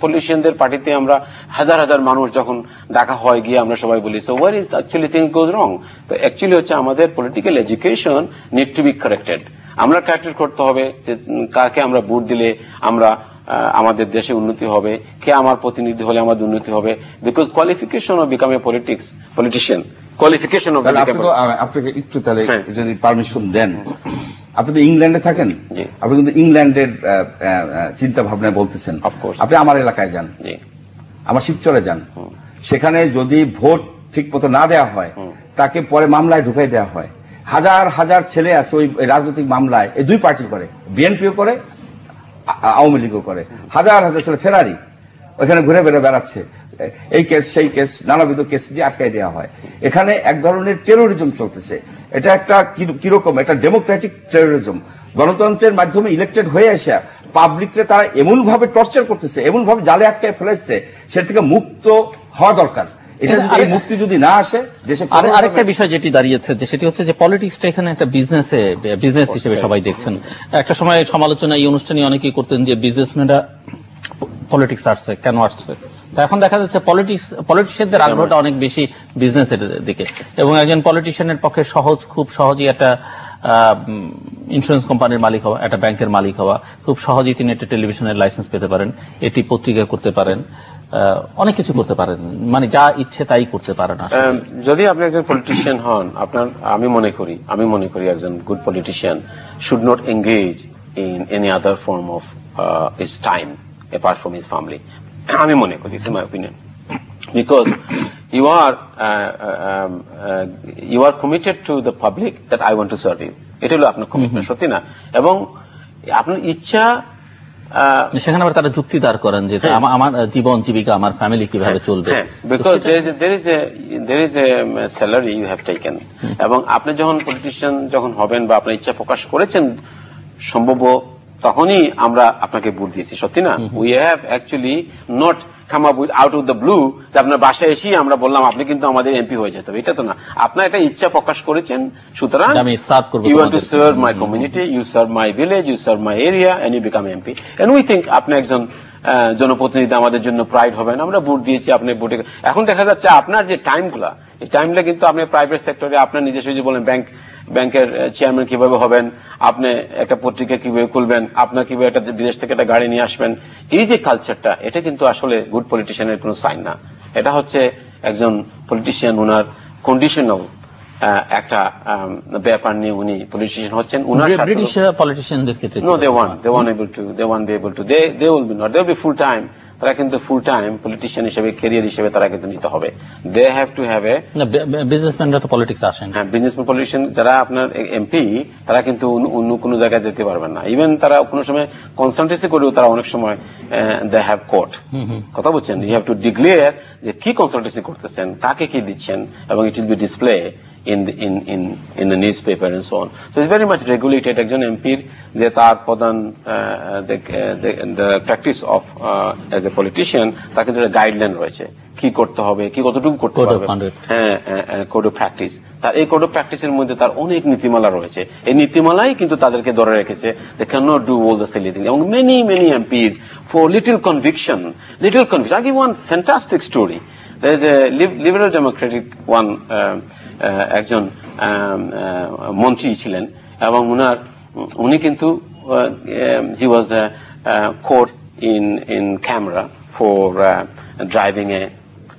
পলিটিশিয়ানদের পার্টিতে আমরা হাজার হাজার মানুষ যখন ডাকা হয় গিয়ে আমরা সবাই বলি so where is actually things goes wrong. তো অ্যাকচুয়ালি হচ্ছে আমাদের political education need to be corrected. আমরা কারেক্টেড করতে হবে যে কাকে আমরা ভোট দিলে আমরা আমাদের দেশে উন্নতি হবে, কে আমার প্রতিনিধি হলে আমাদের উন্নতি হবে। Because qualification of become a politician, qualification of আপনাকে একটু তাহলে যদি পারমিশন দেন, আপনি তো ইংল্যান্ডে থাকেন, আপনি কিন্তু ইংল্যান্ডের চিন্তা ভাবনায় বলতেছেন। আপনি আমার এলাকায় যান, আমার শিবচরে যান, সেখানে যদি ভোট ঠিক মতো না দেওয়া হয় তাকে পরে মামলায় ঢুকাই দেওয়া হয়। হাজার হাজার ছেলে আছে ওই রাজনৈতিক মামলায়, এই দুই পার্টি করে, বিএনপিও করে আওয়ামী লীগও করে। হাজার হাজার ছেলে ফেরারি ওইখানে ঘুরে বেড়াচ্ছে, এই কেস সেই কেস নানাবিধ কেস দিয়ে আটকাই দেওয়া হয়। এখানে এক ধরনের টেরোরিজম চলতেছে। এটা একটা কিরকম একটা ডেমোক্রেটিক টেরোরিজম। গণতন্ত্রের মাধ্যমে ইলেক্টেড হয়ে এসে পাবলিককে তারা এমন ভাবে টর্চার করতেছে, এমন ভাবে জালে আটকায় ফেলেছে, সেটা থেকে মুক্ত হওয়া দরকার। এটা যদি মুক্তি যদি না আসে দেশে। আরেকটা বিষয় যেটি দাঁড়িয়েছে যে সেটি হচ্ছে যে পলিটিক্সটা এখানে একটা বিজনেস হিসেবে সবাই দেখছেন। একটা সময় সমালোচনা এই অনুষ্ঠানে অনেকেই করতেন যে বিজনেসম্যানরা পলিটিক্স আসছে, কেন আসছে? তো এখন দেখা যাচ্ছে পলিটিশিয়ানদের আগ্রহটা অনেক বেশি বিজনেসের দিকে, এবং একজন পলিটিশিয়ানের পক্ষে খুব সহজেই একটা ইন্স্যুরেন্স কোম্পানির মালিক হওয়া, একটা ব্যাংকের মালিক হওয়া, খুব সহজেই তিনি একটা টেলিভিশনের লাইসেন্স পেতে পারেন, এটি পত্রিকা করতে পারেন, অনেক কিছু করতে পারেন, মানে যা ইচ্ছে তাই করতে পারেন। যদি আপনি একজন পলিটিশিয়ান হন, আমি মনে করি একজন good politician should not engage in any other form of his time apart from his family. আমি মনে করি, this is my opinion, because you are committed to the public that I want to serve you. এটা হলো আপনার কমিটমেন্ট, সত্যি না? এবং আপনার ইচ্ছা সেখানে আবার তারা যুক্তি দাঁড় করেন যে আমার জীবন জীবিকা আমার ফ্যামিলি কিভাবে চলবে, because there is a salary you have taken, এবং আপনি যখন পলিটিশিয়ান যখন হবেন বা আপনার ইচ্ছা প্রকাশ করেছেন সম্ভব তখনই আমরা আপনাকে ভোট দিয়েছি, সত্যি না? We have actually not come up with out of the blue যে আপনার বাসায় এসেই আমরা বললাম আপনি কিন্তু আমাদের এমপি হয়ে যেতে হবে, এটা তো না। আপনার একটা ইচ্ছা প্রকাশ করেছেন, সুতরাং you want to serve my community, you serve my village, you serve my area, and you become MP. And we think আপনি একজন জনপ্রতিনিধি, আমাদের জন্য প্রাইড হবেন, আমরা ভোট দিয়েছি, আপনি ভোটে। এখন দেখা যাচ্ছে আপনার যে টাইমগুলা, এই টাইমগুলা কিন্তু আপনি প্রাইভেট সেক্টরে আপনার নিজস্ব যে বলেন ব্যাংকের চেয়ারম্যান কিভাবে হবেন, আপনি একটা পত্রিকা কিভাবে খুলবেন, আপনার কিভাবে একটা বিদেশ থেকে একটা গাড়ি নিয়ে আসবেন, এই যে কালচারটা, এটা কিন্তু আসলে গুড পলিটিশিয়ানের কোনো সাইন না। এটা হচ্ছে একজন পলিটিশিয়ান ওনার কন্ডিশনাল একটা ব্যাপার নিয়ে উনি পলিটিশিয়ান হচ্ছেন। ব্রিটিশ পলিটিশিয়ানদের ক্ষেত্রে no, they won't be able to, they will be not, they will be full time, তারা কিন্তু ফুল টাইম পলিটিশিয়ান হিসেবে ক্যারিয়ার হিসেবে তারা কিন্তু নিতে হবে। They have to have a বিজনেসম্যানরা তো পলিটিক্স আসেন, হ্যাঁ, বিজনেসম্যান পলিটিশিয়ান যারা আপনার এমপি তারা কিন্তু অন্য কোনো জায়গায় যেতে পারবেন না। ইভেন তারা কোনো সময় কনসালটেন্সি করেও তারা অনেক সময় দে হ্যাভ কোর্ট, কথা বলছেন, ইউ হ্যাভ টু ডিক্লেয়ার যে কি কনসালটেন্সি করতেছেন, কাকে কি দিচ্ছেন, এবং it will be display in the newspaper and so on. So it's very much regulated. একজন এমপির যে তার প্রধান the practice of as a politician, তার কিন্তু একটা গাইডলাইন রয়েছে, কি করতে হবে, কি কতটুকু করতে হবে, হ্যাঁ, কোড অফ প্র্যাকটিস। তার এই কোড অফ প্র্যাকটিসের মধ্যে তার অনেক নীতিমালা রয়েছে, এই নীতিমালাই কিন্তু তাদেরকে ধরে রেখেছে। they cannot do all the silly things. এবং many MPs for little conviction, I give one fantastic story. There is a liberal democratic one, একজন মন্ত্রী ছিলেন, এবং উনি কিন্তু he was caught in camera for driving a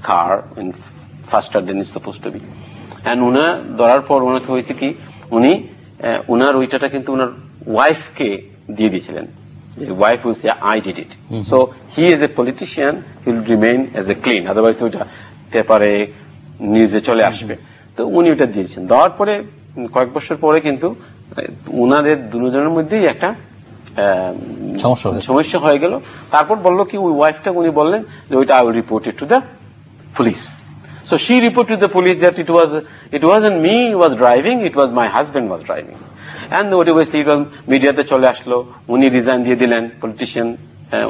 car in faster than it's supposed to be, and উনার ধরার পর ওনাকে হয়েছে কি, উনার ওইটাটা কিন্তু উনার ওয়াইফকে দিয়ে দিয়েছিলেন, যে wife will say I did it. So he is a politician, he will remain as a clean, otherwise তো ওটা পেপারে নিউজে চলে আসবে। তো উনি ওটা দিয়েছেন, দেওয়ার পরে কয়েক বছর পরে কিন্তু উনাদের দুজনের মধ্যেই একটা সমস্যা হয়ে গেল। তারপর বললো কি, ওই ওয়াইফটা উনি বললেন যে ওইটা I will report it to the police. So she reported to the police that it wasn't me who was driving, it was my husband was driving. And obviously মিডিয়াতে চলে আসলো, উনি রিজাইন দিয়ে দিলেন, পলিটিশিয়ান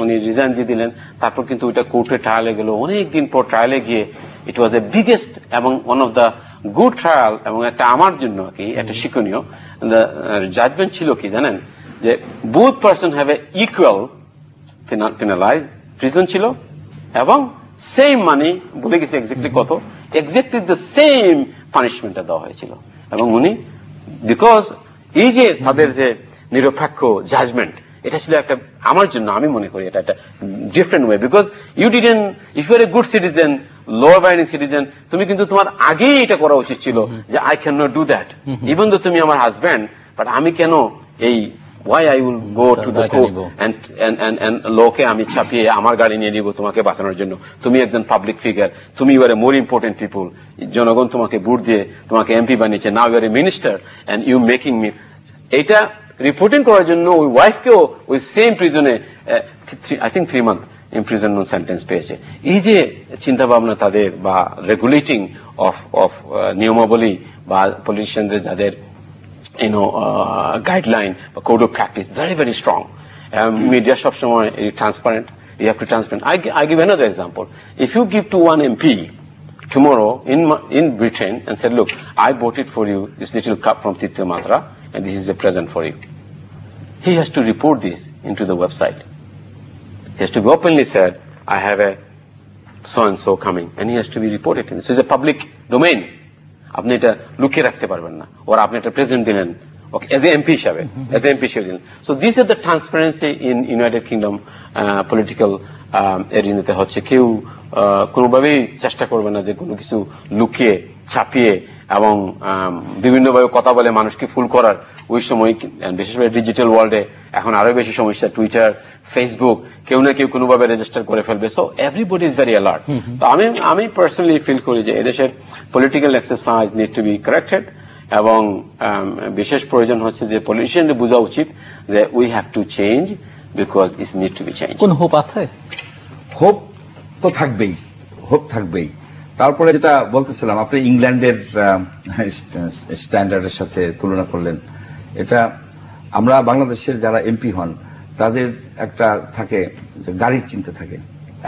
উনি রিজাইন দিয়ে দিলেন। তারপর কিন্তু ওইটা কোর্টে ট্রায়ালে গেল, অনেকদিন পর ট্রায়ালে গিয়ে ইট ওয়াজ এ বিগেস্ট এবং one of the good trial, এবং একটা আমার জন্য কি একটা শিক্ষণীয় জাজমেন্ট ছিল কি জানেন, যে both person have a equal penalise prison ছিল, এবং সেম মানি, বলে গেছি এক্স্যাক্টলি কত, এক্স্যাক্টলি দ্য সেম পানিশমেন্টটা দেওয়া হয়েছিল। এবং উনি বিকজ এই যে তাদের যে নিরপেক্ষ জাজমেন্ট, এটা ছিল একটা, আমার জন্য আমি মনে করি এটা একটা different way, because you didn't, if you are a good citizen, law abiding citizen, তুমি কিন্তু তোমার আগেই এটা করা উচিত ছিল যে I can not do that, even though তুমি আমার হাজব্যান্ড, বাট আমি কেন এই why I will go to the court and লোকে আমি ছাপিয়ে আমার গাড়ি নিয়ে নিব তোমাকে বাঁচানোর জন্য, তুমি একজন পাবলিক ফিগার, তুমি you are a more important people, জনগণ তোমাকে ভোট দিয়ে তোমাকে এমপি বানিয়েছে, now you are a minister and you making me. এটা রিপোর্টিং করার জন্য ওই ওয়াইফকেও ওই সেম প্রিজনে I think 3 month imprisonment sentence পেয়েছে। এই যে চিন্তা ভাবনা তাদের, বা রেগুলেটিং অফ নিয়মাবলী, বা পলিটিশিয়ানদের যাদের guideline or code of practice, very, very strong. Media সব সময় transparent. You have to transparent. I give another example. If you give to one MP tomorrow in Britain and said, look, I bought it for you, this little cup from Titya Matra, and this is a present for you. He has to report this into the website. He has to be openly said, I have a so-and-so coming, and he has to be reported. So it's a public domain. আপনি এটা লুকিয়ে রাখতে পারবেন না, ওর আপনি একটা প্রেজেন্ট দিলেন এজ এ এমপি হিসাবে, দিলেন। So this is the transparency in United Kingdom political এরিনাতে হচ্ছে। কেউ কোনোভাবেই চেষ্টা করবে না যে কোনো কিছু লুকিয়ে ছাপিয়ে এবং বিভিন্নভাবে কথা বলে মানুষকে ফুল করার। ওই সময় বিশেষ করে ডিজিটাল ওয়ার্ল্ডে এখন আরো বেশি সমস্যা, টুইটার, ফেসবুক, কেউ না কেউ কোনোভাবে রেজিস্টার করে ফেলবে। So everybody is very alert. তো আমি পার্সোনালি ফিল করি যে এদেশের political exercise need to be corrected, এবং বিশেষ প্রয়োজন হচ্ছে যে পলিটিশিয়ানদের বোঝা উচিত যে we have to change because it needs to be changed. কোন হোপ আছে? হোপ তো থাকবেই, হোপ থাকবেই। তারপরে যেটা বলতেছিলাম, আপনি ইংল্যান্ডের স্ট্যান্ডার্ডের সাথে তুলনা করলেন। এটা আমরা বাংলাদেশের যারা এমপি হন তাদের একটা থাকে যে গাড়ির চিন্তা থাকে।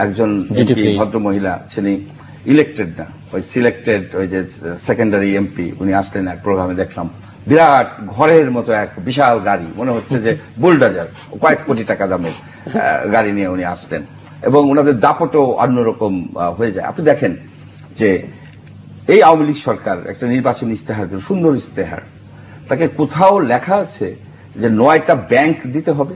একজন এমপি ভদ্র মহিলা, তিনি ইলেক্টেড না, ওই সিলেক্টেড, ওই যে সেকেন্ডারি এমপি, উনি আসলেন এক প্রোগ্রামে, দেখলাম বিরাট ঘরের মতো এক বিশাল গাড়ি, মনে হচ্ছে যে বুলডোজার, কয়েক কোটি টাকা দামের গাড়ি নিয়ে উনি আসলেন, এবং ওনাদের দাপটও অন্যরকম হয়ে যায়। আপনি দেখেন যে এই আওয়ামী লীগ সরকার একটা নির্বাচনী ইস্তেহার দিল, সুন্দর ইস্তেহার, তাকে কোথাও লেখা আছে যে 9টা ব্যাংক দিতে হবে।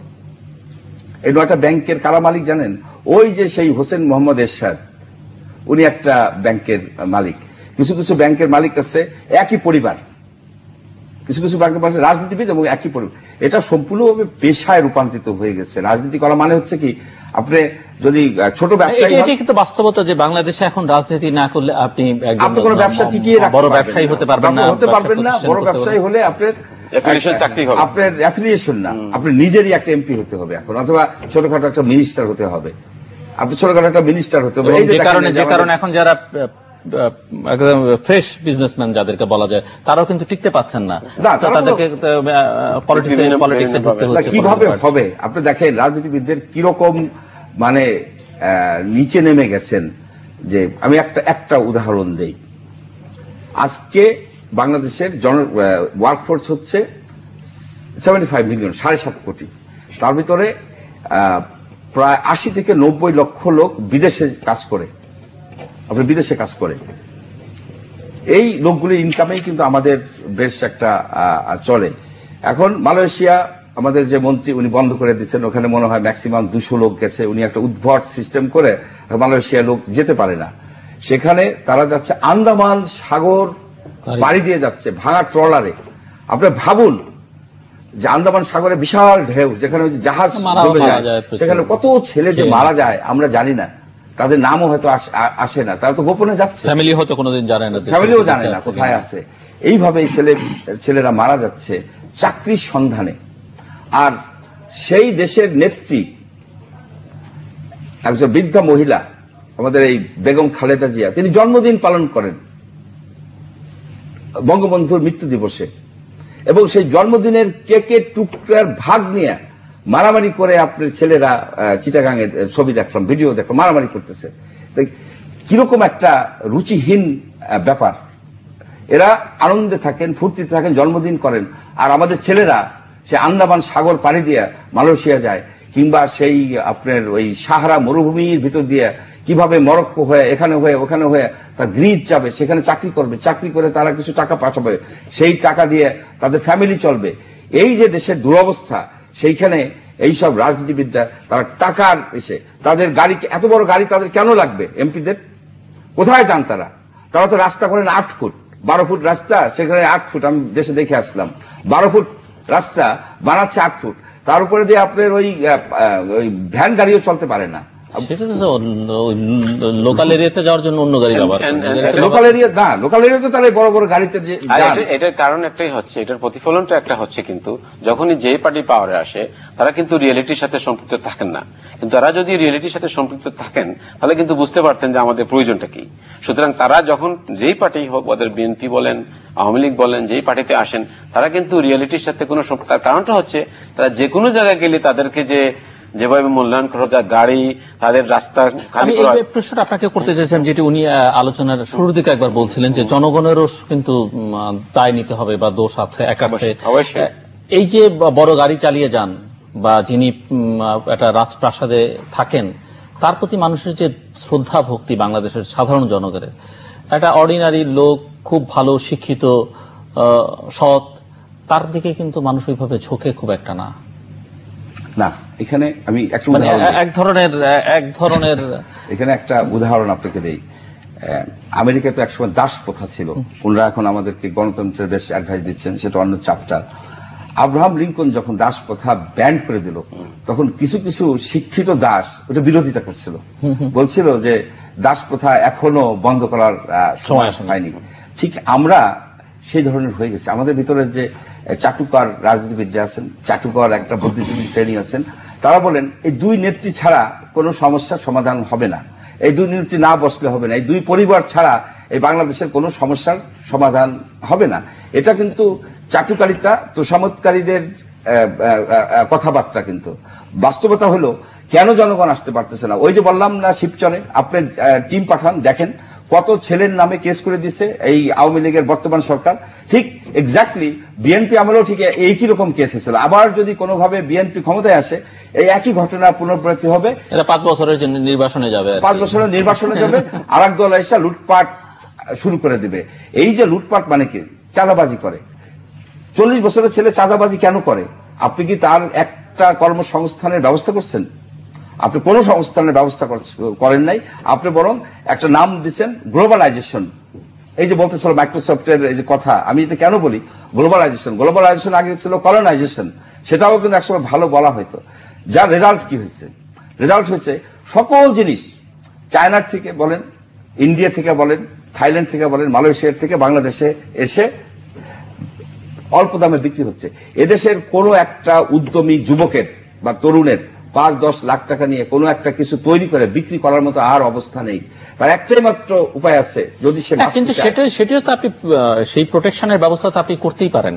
এই 9টা ব্যাংকের কারা মালিক জানেন? ওই যে সেই হোসেন মোহাম্মদ এরশাদ, উনি একটা ব্যাংকের মালিক। কিছু কিছু ব্যাংকের মালিক আছে একই পরিবার, কিছু কিছু ব্যাংকের মালিক রাজনীতিবিদ এবং একই পরিবার। এটা সম্পূর্ণভাবে পেশায় রূপান্তরিত হয়ে গেছে। রাজনীতি করা মানে হচ্ছে কি, আপনি যদি ছোট ব্যবসায়ী, এটি কিন্তু বাস্তবতা যে বাংলাদেশে এখন রাজনীতি না করলে আপনি কোনো ব্যবসা টিকিয়ে রাখতে বড় ব্যবসায়ী হতে পারবেন না, হতে পারবেন না। বড় ব্যবসায়ী হলে আপনার অ্যাফিলিয়েশন না, আপনি নিজেরই একটা এমপি হতে হবে এখন, অথবা ছোটখাটো একটা মিনিস্টার হতে হবে। আপনি ছোটখাটো একটা মিনিস্টার হতে হবে। যে কারণে এখন যারা একদম ফ্রেশ বিজনেসম্যান যাদেরকে বলা যায়, তারাও কিন্তু টিকতে পাচ্ছেন না, তাদেরকে পলিটিক্সে ঢুকতে হচ্ছে। কিভাবে হবে? আপনি দেখেন রাজনীতিবিদদের কিরকম মানে নিচে নেমে গেছেন। যে আমি একটা উদাহরণ দেই। আজকে বাংলাদেশের ওয়ার্কফোর্স হচ্ছে 75 মিলিয়ন, 7.5 কোটি। তার ভিতরে প্রায় 80 থেকে 90 লক্ষ লোক বিদেশে কাজ করে, আপনি বিদেশে কাজ করে। এই লোকগুলির ইনকামেই কিন্তু আমাদের বেশ একটা চলে। এখন মালয়েশিয়া, আমাদের যে মন্ত্রী, উনি বন্ধ করে দিচ্ছেন, ওখানে মনে হয় ম্যাক্সিমাম 200 লোক গেছে। উনি একটা উদ্ভট সিস্টেম করে মালয়েশিয়া লোক যেতে পারে না। সেখানে তারা যাচ্ছে আন্দামান সাগর পাড়ি দিয়ে যাচ্ছে ভাঙা ট্রলারে। আপনি ভাবুন যে আন্দামান সাগরে বিশাল ঢেউ, যেখানে জাহাজ ডুবে যায়, সেখানে কত ছেলে যে মারা যায় আমরা জানি না, তাদের নামও হয়তো আসে না, তারা তো গোপনে যাচ্ছে, ফ্যামিলি হয়তো কোনোদিন জানে না, ফ্যামিলিও জানে না কোথায় আছে। এইভাবে ছেলেরা মারা যাচ্ছে চাকরির সন্ধানে। আর সেই দেশের নেত্রী একজন বৃদ্ধা মহিলা, আমাদের এই বেগম খালেদা জিয়া, তিনি জন্মদিন পালন করেন বঙ্গবন্ধুর মৃত্যু দিবসে, এবং সেই জন্মদিনের কেকের টুকরার ভাগ নিয়ে মারামারি করে আপনার ছেলেরা চিটাগাঙে ছবি দেখলাম, ভিডিও দেখলাম, মারামারি করতেছে। কিরকম একটা রুচিহীন ব্যাপার। এরা আনন্দে থাকেন, ফুর্তিতে থাকেন, জন্মদিন করেন, আর আমাদের ছেলেরা সে আন্দামান সাগর পাড়ি দিয়ে মালয়েশিয়া যায়, কিংবা সেই আপনার ওই সাহারা মরুভূমির ভিতর দিয়ে কিভাবে মরক্কো হয়ে এখানে হয়ে ওখানে হয়ে তার গ্রিজ যাবে, সেখানে চাকরি করবে, চাকরি করে তারা কিছু টাকা পাঠাবে, সেই টাকা দিয়ে তাদের ফ্যামিলি চলবে। এই যে দেশের দুরবস্থা, সেইখানে এইসব রাজনীতিবিদরা তারা টাকার এসে তাদের গাড়ি, এত বড় গাড়ি তাদের কেন লাগবে? এমপিদের কোথায় যান তারা? তারা তো রাস্তা করেন 8 ফুট, 12 ফুট রাস্তা, সেখানে 8 ফুট, আমি দেশে দেখে আসলাম, 12 ফুট রাস্তা বানাচ্ছে 8 ফুট, তার উপরে দিয়ে আপনার ওই ভ্যান গাড়িও চলতে পারে না। সেটা তো লোকাল এরিয়াতে যাওয়ার জন্য অন্য গাড়ি ব্যবহার করে, লোকাল এরিয়া না, লোকাল এরিয়াতে তারা বড় বড় গাড়িতে যে। এটার কারণ একটাই হচ্ছে, এটার প্রতিফলনটা একটা হচ্ছে, কিন্তু যখনই যেই পার্টি পাওয়ারে আসে তারা কিন্তু রিয়েলিটির সাথে সম্পৃক্ত থাকেন না। কিন্তু তারা যদি রিয়েলিটির সাথে সম্পৃক্ত থাকেন তাহলে কিন্তু বুঝতে পারতেন যে আমাদের প্রয়োজনটা কি। সুতরাং তারা যখন যেই পার্টি হোক, ওদের বিএনপি বলেন, আওয়ামী লীগ বলেন, যেই পার্টিতে আসেন, তারা কিন্তু রিয়েলিটির সাথে কোনো সম্পর্ক। তার কারণটা হচ্ছে তারা যে কোনো জায়গায় গেলে তাদেরকে যেভাবে মূল্যায়ন করা যায়, গাড়ি, তাদের রাস্তা খালি করা। এই প্রশ্নটা আপনাকে করতে চাইছেন, যেটি উনি আলোচনার শুরুর দিকে একবার বলছিলেন যে জনগণেরও কিন্তু দায় নিতে হবে বা দোষ আছে একাত্রে। এই যে বড় গাড়ি চালিয়ে যান বা যিনি একটা রাজপ্রাসাদে থাকেন, তার প্রতি মানুষের যে শ্রদ্ধা ভক্তি, বাংলাদেশের সাধারণ জনগণের, একটা অর্ডিনারি লোক, খুব ভালো শিক্ষিত, সৎ, তার দিকে কিন্তু মানুষ ওইভাবে ঝোঁকে খুব একটা না। এখানে আমি একটা এক ধরনের এখানে একটা উদাহরণ আপনাকে দেই। আমেরিকাতে তো একসময় দাস প্রথা ছিল, ওনারা এখন আমাদেরকে গণতন্ত্রের বেশ অ্যাডভাইস দিচ্ছেন, সেটা অন্য চ্যাপ্টার। আব্রাহাম লিঙ্কন যখন দাস প্রথা ব্যান্ড করে দিল, তখন কিছু কিছু শিক্ষিত দাস ওটা বিরোধিতা করছিল, বলছিল যে দাস প্রথা এখনো বন্ধ করার সময় হয়নি। ঠিক আমরা সেই ধরনের হয়ে গেছে। আমাদের ভিতরে যে চাটুকার রাজনীতিবিদরা আছেন, চাটুকার একটা বুদ্ধিজীবী শ্রেণী আছেন, তারা বলেন এই দুই নেত্রী ছাড়া কোনো সমস্যার সমাধান হবে না, এই দুই নেত্রী না বসলে হবে না, এই দুই পরিবার ছাড়া এই বাংলাদেশের কোনো সমস্যার সমাধান হবে না। এটা কিন্তু চাটুকারিতা, তোষামতকারীদের কথাবার্তা। কিন্তু বাস্তবতা হলো কেন জনগণ আসতে পারতেছে না? ওই যে বললাম না, শিবচরে আপনি টিম পাঠান, দেখেন কত ছেলের নামে কেস করে দিছে এই আওয়ামী লীগের বর্তমান সরকার। ঠিক এক্স্যাক্টলি বিএনপি আমলেও ঠিক একই রকম কেস হয়েছিল। আবার যদি কোনোভাবে বিএনপি ক্ষমতায় আসে, এই একই ঘটনা পুনরাবৃত্তি হবে। এটা 5 বছরের জন্য নির্বাসনে যাবে, 5 বছরের নির্বাসনে যাবে, আর এক দল এসে লুটপাট শুরু করে দিবে। এই যে লুটপাট মানে কি? চাঁদাবাজি করে। 40 বছরের ছেলে চাঁদাবাজি কেন করে? আপনি কি তার একটা কর্মসংস্থানের ব্যবস্থা করছেন? আপনি কোন সংস্থানের ব্যবস্থা করেন নাই। আপনি বরং একটা নাম দিচ্ছেন গ্লোবালাইজেশন। এই যে বলতেছিল মাইক্রোসফটের এই যে কথা, আমি এটা কেন বলি গ্লোবালাইজেশন? গ্লোবালাইজেশন আগে ছিল কলোনাইজেশন, সেটাও কিন্তু একসময় ভালো বলা হয়তো। যার রেজাল্ট কি হয়েছে? রেজাল্ট হয়েছে সকল জিনিস চায়নার থেকে বলেন, ইন্ডিয়া থেকে বলেন, থাইল্যান্ড থেকে বলেন, মালয়েশিয়ার থেকে বাংলাদেশে এসে অল্প দামে বিক্রি হচ্ছে। এদেশের কোন একটা উদ্যমী যুবকের বা তরুণের 5-10 লাখ টাকা নিয়ে কোনো একটা কিছু তৈরি করে বিক্রি করার মতো আর অবস্থা নেই। তার একটাই মাত্র উপায় আছে, যদি সে কিন্তু সেটাও তো আপনি সেই প্রোটেকশনের ব্যবস্থা তো আপনি করতেই পারেন।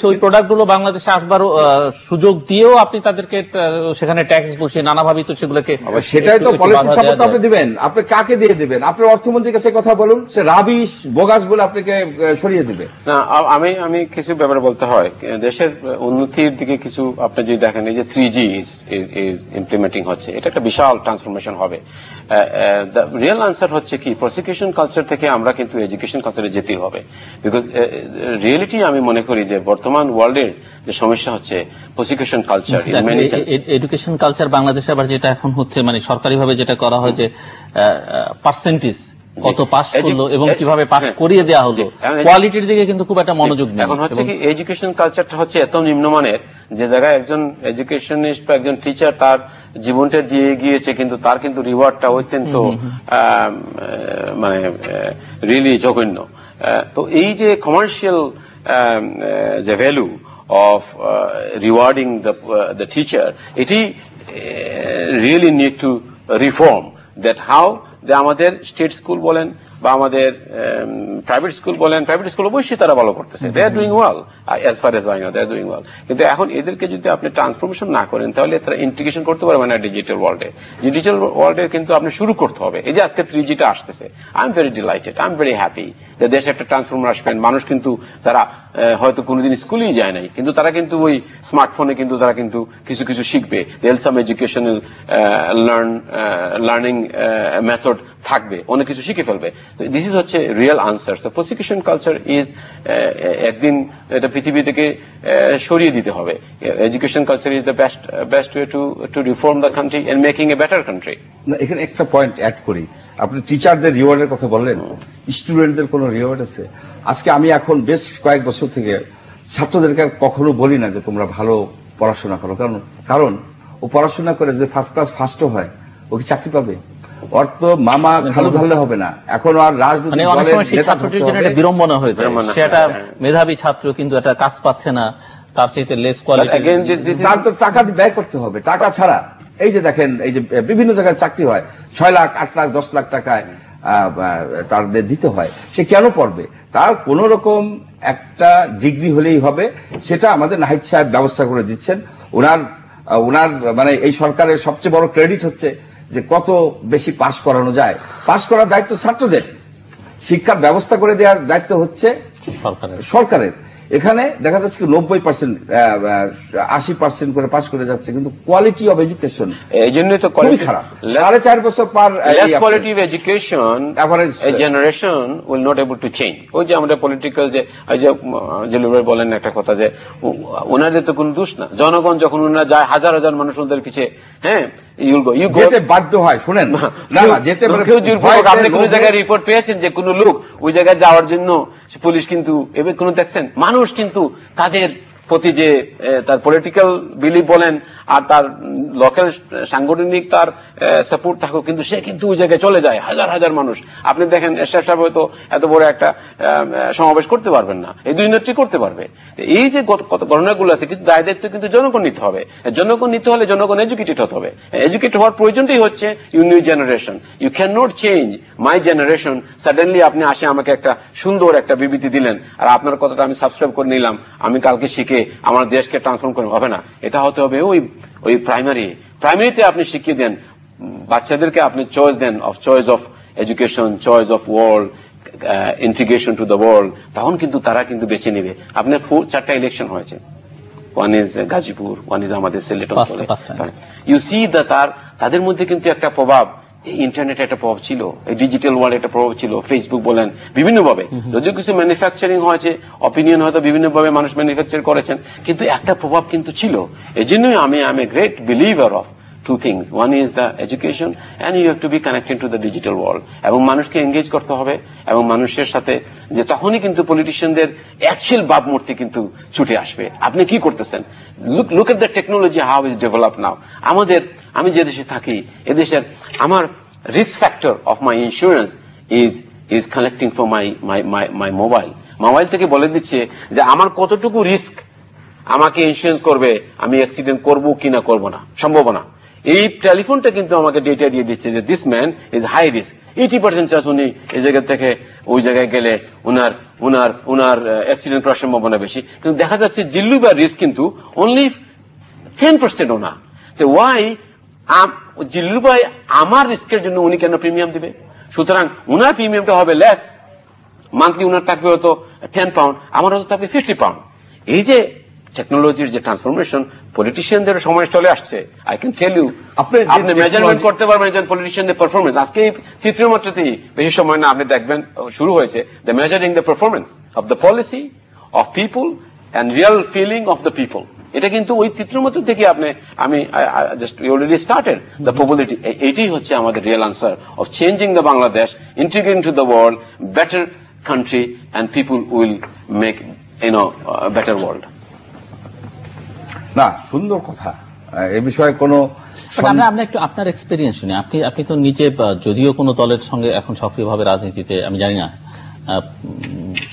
ওই প্রোডাক্টগুলো বাংলাদেশে আসবার সুযোগ দিয়েও আপনি তাদেরকে সেখানে ট্যাক্স বসিয়ে নানাভাবে তো সেগুলোকে, সেটাই তো পলিসি সাপোর্ট আপনি দিবেন। আপনি কাকে দিয়ে দিবেন? আপনার অর্থমন্ত্রীর কাছে কথা বলুন, সে রাবিশ বোগাস বলে আপনাকে সরিয়ে দিবে না। আমি কিছু ব্যাপারে বলতে হয়, দেশের উন্নতির দিকে কিছু আপনি যদি দেখেন, এই যে 3G is implementing হচ্ছে, এটা একটা বিশাল ট্রান্সফরমেশন হবে। দ্য রিয়েল আনসার হচ্ছে কি, প্রসিকিউশন কালচার থেকে আমরা কিন্তু এডুকেশন কালচারে যেতেই হবে। বিকজ রিয়েলিটি আমি মনে করি যে বর্তমান ওয়ার্ল্ডের যে সমস্যা হচ্ছে প্রসিকিউশন কালচার। এডুকেশন কালচার বাংলাদেশে আবার যেটা এখন হচ্ছে, মানে সরকারিভাবে যেটা করা হয় যে পার্সেন্টেজ কত পাস করলো এবং কিভাবে পাস করিয়ে দেওয়া হলো, কোয়ালিটির দিকে কিন্তু খুব একটা মনোযোগ নেই। এখন হচ্ছে কি, এডুকেশন কালচারটা হচ্ছে এত নিম্নমানের, যে জায়গায় একজন এডুকেশনিস্ট বা একজন টিচার তার জীবনটা দিয়ে গিয়েছে, কিন্তু তার কিন্তু রিওয়ার্ডটা অত্যন্ত মানে রিয়েলি জঘন্য। তো এই যে কমার্শিয়াল যে value of rewarding the teacher, এটি really need to reform. That how আমাদের স্টেট স্কুল বলেন বা আমাদের প্রাইভেট স্কুল বলেন, প্রাইভেট স্কুল অবশ্যই তারা ভালো করতেছে, they are doing well, as far as I know they are doing well. কিন্তু এখন এদেরকে যদি আপনি ট্রান্সফরমেশন না করেন, তাহলে তারা ইন্টিগ্রেশন করতে পারবে না ডিজিটাল ওয়ার্ল্ডে। ডিজিটাল ওয়ার্ল্ডে কিন্তু আপনি শুরু করতে হবে। এই যে আজকে 3Gটা আসতেছে, I am very delighted, I am very happy যে দেশে একটা ট্রান্সফরমার আসবেন। মানুষ কিন্তু যারা হয়তো কোনোদিন স্কুলেই যায় নাই, কিন্তু তারা কিন্তু ওই স্মার্টফোনে কিন্তু তারা কিন্তু কিছু কিছু শিখবে। There some educational learning method থাকবে, অনেক কিছু শিখে ফেলবে। তো দিস ইজ হচ্ছে real answer. So prosecution culture is একদিন এটা পৃথিবী থেকে সরিয়ে দিতে হবে। Education culture is the best way to reform the country and making a better country. এখানে একটা পয়েন্ট অ্যাড করি। আপনি টিচারদের রিওয়ার্ডের কথা বললেন, স্টুডেন্টদের কোনো রিওয়ার্ড আছে? আজকে আমি এখন বেশ কয়েক বছর থেকে ছাত্রদেরকে কখনো বলি না যে তোমরা ভালো পড়াশোনা করো, কারণ ও পড়াশোনা করে যে ফার্স্ট ক্লাস ফার্স্টও হয়, ও কি চাকরি পাবে? ওর তো মামা খালু ধরলে হবে না। এখন আর রাজনৈতিক অনেক সময় সেই ছাত্রটির জন্য একটা বিড়ম্বনা হয়ে যায়, সে একটা মেধাবী ছাত্র কিন্তু একটা কাজ পাচ্ছে না, তার চাইতে লেস কোয়ালিটি। তার তো টাকা ব্যয় করতে হবে, টাকা ছাড়া এই যে দেখেন, এই যে বিভিন্ন জায়গায় চাকরি হয় 6 লাখ 8 লাখ 10 লাখ টাকায় তাদের দিতে হয়। সে কেন পড়বে? তার কোন রকম একটা ডিগ্রি হলেই হবে, সেটা আমাদের নাহিদ সাহেব ব্যবস্থা করে দিচ্ছেন। ওনার মানে এই সরকারের সবচেয়ে বড় ক্রেডিট হচ্ছে যে কত বেশি পাশ করানো যায়। পাশ করার দায়িত্ব ছাত্রদের, শিক্ষার ব্যবস্থা করে দেওয়ার দায়িত্ব হচ্ছে সরকারের। এখানে দেখা যাচ্ছে 90%, 80% করে পাস করে যাচ্ছে, কিন্তু কোয়ালিটি অফ এডুকেশন এই জন্যই তো খুবই খারাপ। 4.5 বছর পার quality of education generation will not able to change. ওই যে আমরা পলিটিক্যাল যে জেলুভাই বলেন একটা কথা, যে ওনাদের তো কোনো দোষ না, জনগণ যখন ওনারা যায় হাজার হাজার মানুষ ওদের পিছিয়ে, হ্যাঁ যেতে বাধ্য হয়। শুনেন না, যেতে আপনি কোন জায়গায় রিপোর্ট পেয়েছেন যে কোন লোক ওই জায়গায় যাওয়ার জন্য পুলিশ কিন্তু এবার কোন দেখছেন মানুষ কিন্তু তাদের প্রতি যে তার পলিটিক্যাল বিলিভ বলেন আর তার লোকাল সাংগঠনিক তার সাপোর্ট থাকুক, কিন্তু সে কিন্তু ওই জায়গায় চলে যায়, হাজার হাজার মানুষ। আপনি দেখেন এরশাদ সাহেব হয়তো এত বড় একটা সমাবেশ করতে পারবেন না, এই দুই নেত্রী করতে পারবে। এই যে কত গণনাগুলো আছে, কিন্তু দায় দায়িত্ব কিন্তু জনগণ নিতে হবে। জনগণ নিতে হলে জনগণ এডুকেটেড হতে হবে। এডুকেটেড হওয়ার প্রয়োজনটাই হচ্ছে new generation. You can not change my generation. Suddenly আপনি আসে আমাকে একটা সুন্দর একটা বিবৃতি দিলেন আর আপনার কথাটা আমি সাবস্ক্রাইব করে নিলাম, আমি কালকে শিখে আমার দেশকে ট্রান্সফর্ম করে হবে না। এটা হতে হবে ওই প্রাইমারিতে আপনি শিখিয়ে দেন বাচ্চাদেরকে, আপনি চয়েস দেন choice of education, choice of world, integration to the world, তখন কিন্তু তারা কিন্তু বেছে নেবে। আপনার 4টা ইলেকশন হয়েছে, one is Gazipur, one is আমাদের সিলেট। ইউ সি তাদের মধ্যে কিন্তু একটা প্রভাব, ইন্টারনেট একটা প্রভাব ছিল, এই ডিজিটাল ওয়ার্ল্ড একটা প্রভাব ছিল, ফেসবুক বলেন বিভিন্নভাবে, যদিও কিছু ম্যানুফ্যাকচারিং হয়েছে, অপিনিয়ন হয়তো বিভিন্নভাবে মানুষ ম্যানুফ্যাকচার করেছেন, কিন্তু একটা প্রভাব কিন্তু ছিল। এই জন্যই আমি a great believer of two things. One is the education and you have to be connected to the digital world. এবং মানুষকে এঙ্গেজ করতে হবে এবং মানুষের সাথে, যে তখনই কিন্তু পলিটিশিয়ানদের অ্যাকচুয়াল ভাবমূর্তি কিন্তু ছুটে আসবে। আপনি কি করতেছেন, look at the technology how is develop now. আমি যে দেশে থাকি, এদেশের আমার risk factor of my insurance is collecting for my mobile থেকে বলে দিচ্ছে যে আমার কতটুকু রিস্ক আমাকে ইন্স্যুরেন্স করবে, আমি অ্যাক্সিডেন্ট করবো কিনা করবো না, সম্ভাবনা। এই টেলিফোনটা কিন্তু আমাকে ডেটা দিয়ে দিচ্ছে যে this man is high risk, 80% chance উনি এই জায়গা থেকে ওই জায়গায় গেলে উনার অ্যাক্সিডেন্ট করার সম্ভাবনা বেশি। কিন্তু দেখা যাচ্ছে জিল্লু বা রিস্ক কিন্তু অনলি 10%ও না। তো ওয়াই জিল্লু ভাই আমার রিস্কের জন্য উনি কেন প্রিমিয়াম দিবে? সুতরাং উনার প্রিমিয়ামটা হবে লেস, মান্থলি উনার থাকবে হয়তো 10 পাউন্ড, আমার হয়তো থাকবে 50 পাউন্ড। এই যে টেকনোলজির যে ট্রান্সফরমেশন, পলিটিশিয়ানদের সময় চলে আসছে। আই ক্যান টেল ইউ, আপনি মেজারমেন্ট করতে পারবেন একজন পলিটিশিয়ানদের পারফরমেন্স। আজকে এই তৃতীয় মাত্রাতেই বেশি সময় না, আপনি দেখবেন শুরু হয়েছে the measuring the performance of the policy of people and real feeling of the people. এটা কিন্তু ওই তৃতীয় মাত্রা থেকে আমি just already started the popularity. এটাই হচ্ছে আমাদের real answer of changing the Bangladesh, integrating to the world, better country and people will make better world. না, সুন্দর কথা। এ বিষয়ে কোনো আমরা একটু আপনার এক্সপেরিয়েন্স শুনি। আপনি তো নিজে, যদিও কোনো দলের সঙ্গে এখন সক্রিয়ভাবে রাজনীতিতে আমি জানি না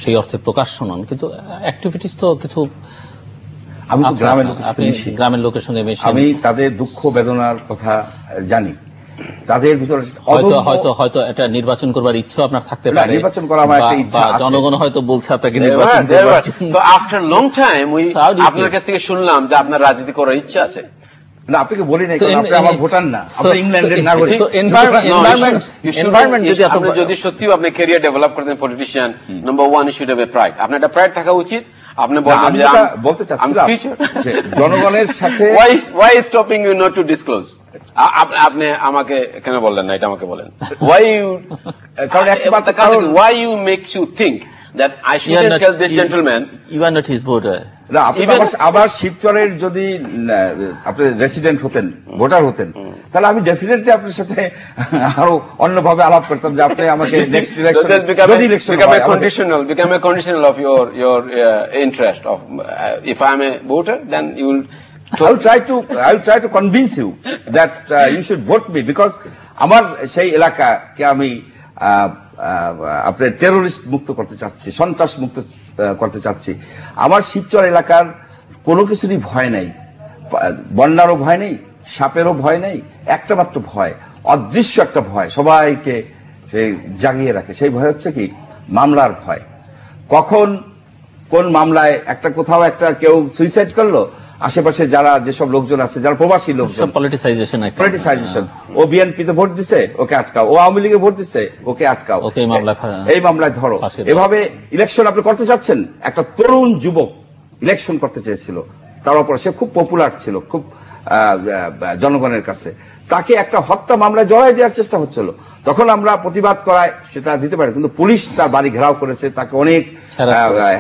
সেই অর্থে প্রকাশ্য নন, কিন্তু অ্যাক্টিভিটিস তো কিছু, আমি তো গ্রামের লোকের সঙ্গে আমি তাদের দুঃখ বেদনার কথা জানি। তাদের ভিতরে হয়তো এটা নির্বাচন করবার ইচ্ছা আপনার থাকতে পারে, নির্বাচন করা আমার একটা ইচ্ছা আছে, জনগণ হয়তো বলছে আপনাকে নির্বাচন করবার। সো আফটার লং টাইম আপনার কাছ থেকে শুনলাম যে আপনার রাজনীতি করার ইচ্ছা আছে। না, আপনাকে বলি নাই, আপনি আমার ভোটার না, আপনি ইংল্যান্ডের নাগরিক। যদি সত্যিও আপনি ক্যারিয়ার ডেভেলপ করতেন politician, number 1 you should have a pride. আপনার একটা প্রাইড থাকা উচিত। আপনি বলতে চাচ্ছিলাম জনগণের সাথে why is stopping you not to disclose? আপনি আমাকে কেন বললেন না, এটা আমাকে বলেন। why you makes you think that I shouldn't tell this gentleman you are not his voter? না, আপনি আবার শিবচরের যদি আপনি রেসিডেন্ট হতেন, ভোটার হতেন, তাহলে আমি ডেফিনেটলি আপনার সাথে আরো অন্যভাবে আলাপ করতাম যে আপনি আমাকে next election become a conditional of your interest of if I am a voter, then you will I will try to convince you that you should vote me, because আমার সেই এলাকাকে আমি আপনার টেরোরিস্ট মুক্ত করতে চাচ্ছি, সন্ত্রাস মুক্ত করতে চাচ্ছি। আমার শিবচর এলাকার কোনো কিছুরই ভয় নাই, বন্যারও ভয় নেই, সাপেরও ভয় নেই, একটা মাত্র ভয়, অদৃশ্য একটা ভয় সবাইকে জাগিয়ে রাখে। সেই ভয় হচ্ছে কি, মামলার ভয়। কখন কোন মামলায় কোথাও কেউ সুইসাইড করলো, আশেপাশে যেসব লোকজন আছে, যারা প্রবাসী লোকজন, পলিটিসাইজেশন, ও বিএনপিতে ভোট দিছে ওকে আটকাও, ও আওয়ামী লীগে ভোট দিচ্ছে ওকে আটকাও, এই মামলায় ধরো। এভাবে ইলেকশন আপনি করতে চাচ্ছেন। একটা তরুণ যুবক ইলেকশন করতে চেয়েছিল, তার উপর সে খুব পপুলার ছিল, খুব জনগণের কাছে, তাকে একটা হত্যা মামলায় জড়াই দেওয়ার চেষ্টা হচ্ছিল। তখন আমরা প্রতিবাদ করায় সেটা দিতে পারি, কিন্তু পুলিশ তার বাড়ি ঘেরাও করেছে, তাকে অনেক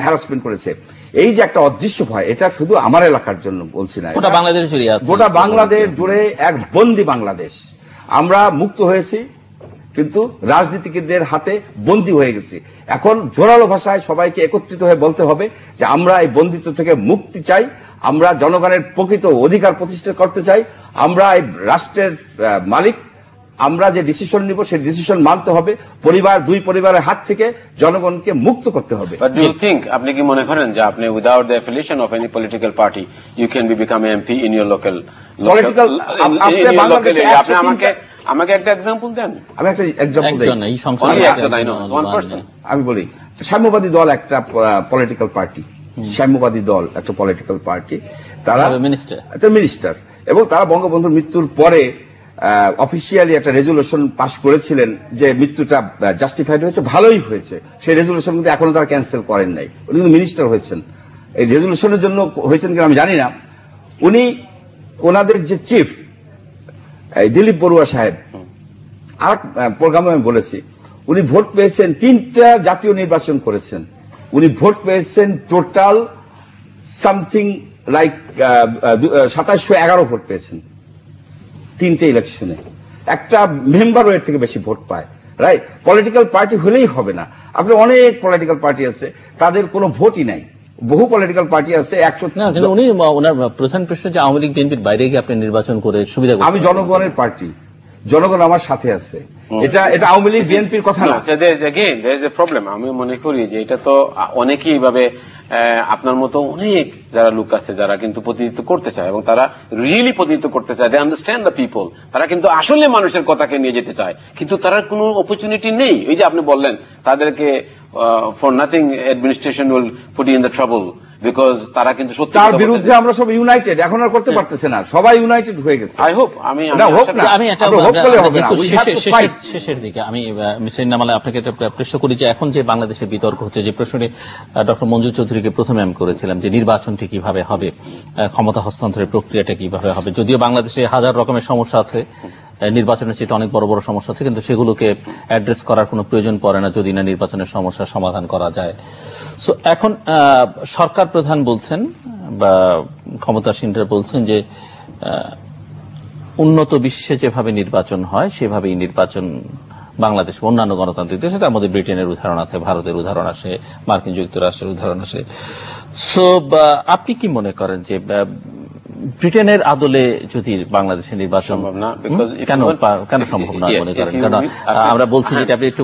হ্যারাসমেন্ট করেছে। এই যে একটা অদৃশ্য ভয়, এটা শুধু আমার এলাকার জন্য বলছি না, গোটা বাংলাদেশ জুড়ে এক বন্দি বাংলাদেশ। আমরা মুক্ত হয়েছি কিন্তু রাজনীতিকদের হাতে বন্দী হয়ে গেছি। এখন জোরালো ভাষায় সবাইকে একত্রিত হয়ে বলতে হবে যে আমরা এই বন্দিত্ব থেকে মুক্তি চাই, আমরা জনগণের প্রকৃত অধিকার প্রতিষ্ঠা করতে চাই, আমরা এই রাষ্ট্রের মালিক, আমরা যে ডিসিশন নিব সেই ডিসিশন মানতে হবে, দুই পরিবারের হাত থেকে জনগণকে মুক্ত করতে হবে। But do you think, আপনি কি মনে করেন যে আপনি without the affiliation of any political party you can become MP in your local আমাকে একটা এক্সাম্পল দেন। আমি একটা এক্সাম্পল দিই। আমি বলি, সাম্যবাদী দল একটা পলিটিক্যাল পার্টি, সাম্যবাদী দল একটা পলিটিক্যাল পার্টি, তারা মিনিস্টার, এবং তারা বঙ্গবন্ধুর মৃত্যুর পরে অফিসিয়ালি একটা রেজুলেশন পাশ করেছিলেন যে মৃত্যুটা জাস্টিফাইড হয়েছে, ভালোই হয়েছে। সেই রেজুলেশন কিন্তু এখনো তারা ক্যান্সেল করেন নাই, উনি কিন্তু মিনিস্টার হয়েছেন। এই রেজুলেশনের জন্য হয়েছেন কিনা আমি জানি না। উনি ওনাদের যে চিফ দিলীপ বড়ুয়া সাহেব, আর প্রোগ্রামে আমি বলেছি, উনি ভোট পেয়েছেন, 3টা জাতীয় নির্বাচন করেছেন, উনি ভোট পেয়েছেন টোটাল সামথিং লাইক 2711 ভোট পেয়েছেন 3টে ইলেকশনে। একটা মেম্বারও এর থেকে বেশি ভোট পায়, রাইট? পলিটিক্যাল পার্টি হলেই হবে না, আপনার অনেক পলিটিক্যাল পার্টি আছে তাদের কোনো ভোটই নাই, বহু পলিটিক্যাল পার্টি আছে 100। উনি ওনার প্রধান প্রশ্ন যে আওয়ামী লীগ বিএনপির বাইরে গিয়ে আপনি নির্বাচন করে সুবিধা। আমি জনগণের পার্টি, জনগণ আমার সাথে আছে, এটা আওয়ামী লীগ বিএনপির কথা না। প্রবলেম আমি মনে করি যে এটা তো অনেকেই ভাবে, আপনার মতো অনেক যারা লোক আছে যারা কিন্তু প্রতিনিধিত্ব করতে চায় এবং তারা রিয়েলি প্রতিনিধিত্ব করতে চায়, দে আন্ডারস্ট্যান্ড দ্য পিপল, তারা কিন্তু আসলে মানুষের কথাকে নিয়ে যেতে চায়, কিন্তু তার কোনো অপরচুনিটি নেই। এই যে আপনি বললেন তাদেরকে for nothing administration will put in the trouble, because তারা কিন্তু সত্যি তার বিরুদ্ধে আমরা সব ইউনাইটেড, এখন আর করতে পারতেছে না, সবাই ইউনাইটেড হয়ে গেছে। আই হোপ শেষের দিকে আমি মিস্টার ইনামাল আপনাকে একটা প্রশ্ন করি যে এখন যে বাংলাদেশে বিতর্ক হচ্ছে, যে প্রশ্নে ডক্টর মঞ্জুর চৌধুরীকে প্রথমে আমি করেছিলাম যে নির্বাচনটি কিভাবে হবে, ক্ষমতা হস্তান্তরের প্রক্রিয়াটা কিভাবে হবে, যদিও বাংলাদেশে হাজার রকমের সমস্যা আছে, নির্বাচনের চেয়ে অনেক বড় বড় সমস্যা আছে, কিন্তু সেগুলোকে অ্যাড্রেস করার কোনো প্রয়োজন পড়ে না যদি না নির্বাচনের সমস্যার সমাধান করা যায়। সো এখন সরকার প্রধান বলছেন বা ক্ষমতাসীনরা বলছেন যে উন্নত বিশ্বে যেভাবে নির্বাচন হয় সেভাবেই নির্বাচন বাংলাদেশ অন্যান্য গণতান্ত্রিক দেশে, তার মধ্যে ব্রিটেনের উদাহরণ আছে, ভারতের উদাহরণ আসে, মার্কিন যুক্তরাষ্ট্রের উদাহরণ আসে। সো আপনি কি মনে করেন যে ব্রিটেনের আদলে যদি বাংলাদেশের নির্বাচন সম্ভব না? কেন সম্ভব না মনে করেন? কারণ আমরা বলছি যে আপনি একটু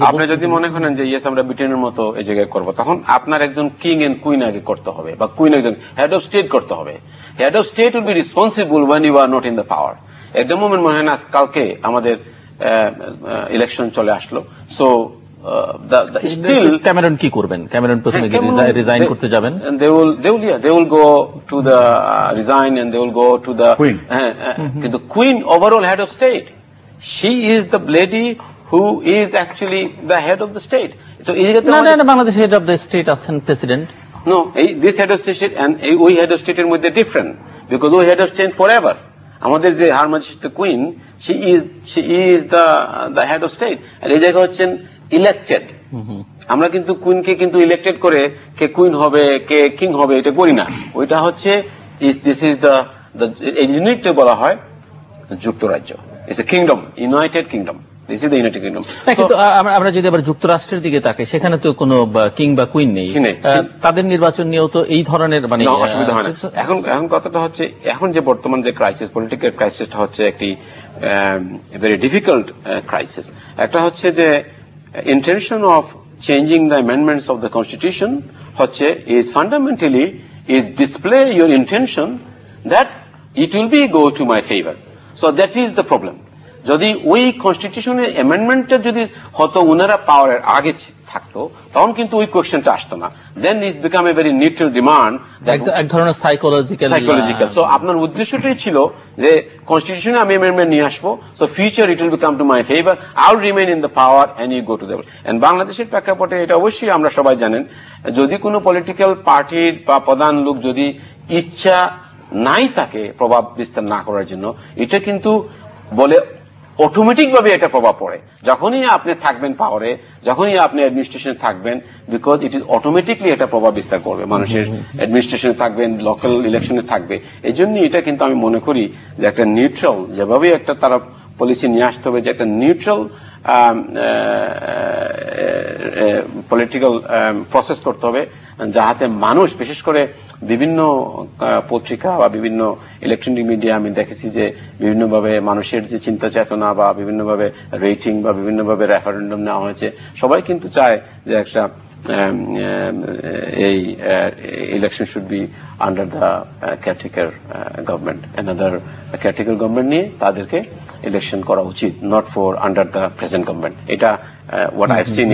আপনি যদি মনে করেন যে ইয়েস আমরা ব্রিটেনের মতো এই জায়গায় করবো, তখন আপনার একজন কিং এন্ড কুইন আগে করতে হবে, বা কুইন একজন হেড অফ স্টেট করতে হবে। Head of state will be responsible when you are not in the power. একটা মোমেন্ট মনে হয় না কালকে আমাদের ইলেকশন চলে আসলো, সো স্টিল ক্যামেরন কি করবেন? ক্যামেরন প্রথমে রিজাইন করতে যাবেন, they will go to the resign and they will go to the queen. কিন্তু queen overall head of state, she is the lady who is actually the head of the state. So না Bangladesh head of the state আছেন president. No, this head of state and ওই head of state এর মধ্যে ডিফারেন্ট, because ওই head of state forever, আমাদের যে her majesty the queen, she is the head of state, আর এই জায়গা হচ্ছেন ইলেক্টেড। আমরা কিন্তু কুইনকে কিন্তু ইলেক্টেড করে কে কুইন হবে কে কিং হবে এটা করি না, ওইটা হচ্ছে দিস ইজ দ্য ইউনিটকে বলা হয় যুক্তরাজ্য, it's a kingdom, United kingdom, this is the United kingdom. কিন্তু আমরা যদি আবার যুক্তরাষ্ট্রের দিকে তাকাই, সেখানে তো কোনো কিং বা কুইন নেই, তাদের নির্বাচন নিয়েও তো এই ধরনের মানে অসুবিধা হয় না। এখন কথাটা হচ্ছে, এখন যে বর্তমান যে ক্রাইসিস, পলিটিক্যাল ক্রাইসিসটা হচ্ছে একটি ভেরি ডিফিকাল্ট ক্রাইসিস। একটা হচ্ছে যে intention of changing the amendments of the constitution hoche is fundamentally is display your intention that it will be go to my favor. So that is the problem. যদি ওই কনস্টিটিউশনের অ্যামেন্ডমেন্টটা যদি হতো উনারা পাওয়ারের আগে থাকতো, তখন কিন্তু ওই কোয়েশ্চেনটা আসতো না। Then is become a very neutral demand, এক ধরনের সাইকোলজিক্যাল। সো আপনার উদ্দেশ্যটাই ছিল যে কনস্টিটিউশনে আমি অ্যামেন্ডমেন্ট নিয়ে আসবো, so future it will become to my favour, I will remain in the power and you go to the. And বাংলাদেশের প্রেক্ষাপটে এটা অবশ্যই আমরা সবাই জানেন, যদি কোনো পলিটিক্যাল পার্টির বা প্রধান লোক যদি ইচ্ছা নাই তাকে প্রভাব বিস্তার না করার জন্য, এটা কিন্তু বলে অটোমেটিক ভাবে এটা প্রভাব পড়ে যখনই আপনি থাকবেন পাওয়ারে, যখনই আপনি অ্যাডমিনিস্ট্রেশনে থাকবেন, বিকজ ইট ইজ অটোমেটিকলি এটা প্রভাব বিস্তার করবে, মানুষের অ্যাডমিনিস্ট্রেশনে থাকবেন, লোকাল ইলেকশনে থাকবে। এই জন্য এটা কিন্তু আমি মনে করি যে একটা নিউট্রাল যেভাবে একটা তারা পলিসি নিয়ে আসতে হবে, যে একটা নিউট্রাল পলিটিক্যাল প্রসেস করতে হবে, যাহাতে মানুষ, বিশেষ করে বিভিন্ন পত্রিকা বা বিভিন্ন ইলেকট্রনিক মিডিয়া আমি দেখেছি যে বিভিন্নভাবে মানুষের যে চিন্তা চেতনা বা বিভিন্নভাবে রেটিং বা বিভিন্নভাবে রেফারেন্ডাম নেওয়া হয়েছে, সবাই কিন্তু চায় যে একটা এই election should be under the caretaker government, another caretaker government নিয়ে তাদেরকে ইলেকশন করা উচিত, not for under the present government. এটা what I've seen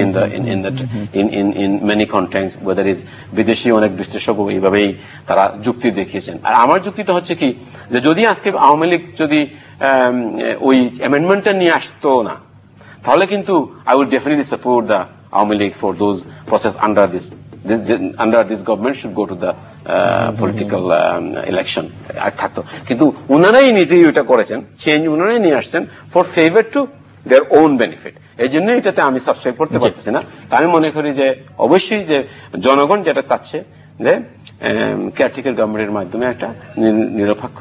in many contexts, whether is বিদেশি অনেক বিশ্লেষক এইভাবেই তারা যুক্তি দেখিয়েছেন। আর আমার যুক্তিটা হচ্ছে কি, যে যদি আজকে আওয়ামী লীগ যদি ওই অ্যামেন্ডমেন্টটা নিয়ে আসতো না, তাহলে কিন্তু I would definitely support the Awami League for those process under this government should go to the political election থাকতো। কিন্তু উনারাই নিজেই এটা করেছেন, চেঞ্জ উনারাই নিয়ে আসছেন for favour to their own benefit। এই জন্য এটাতে আমি সাবস্ক্রাইব করতে পারতেছি না। আমি মনে করি যে অবশ্যই যে জনগণ যেটা চাচ্ছে যে কেয়ারটেকার গভর্নমেন্টের মাধ্যমে একটা নিরপেক্ষ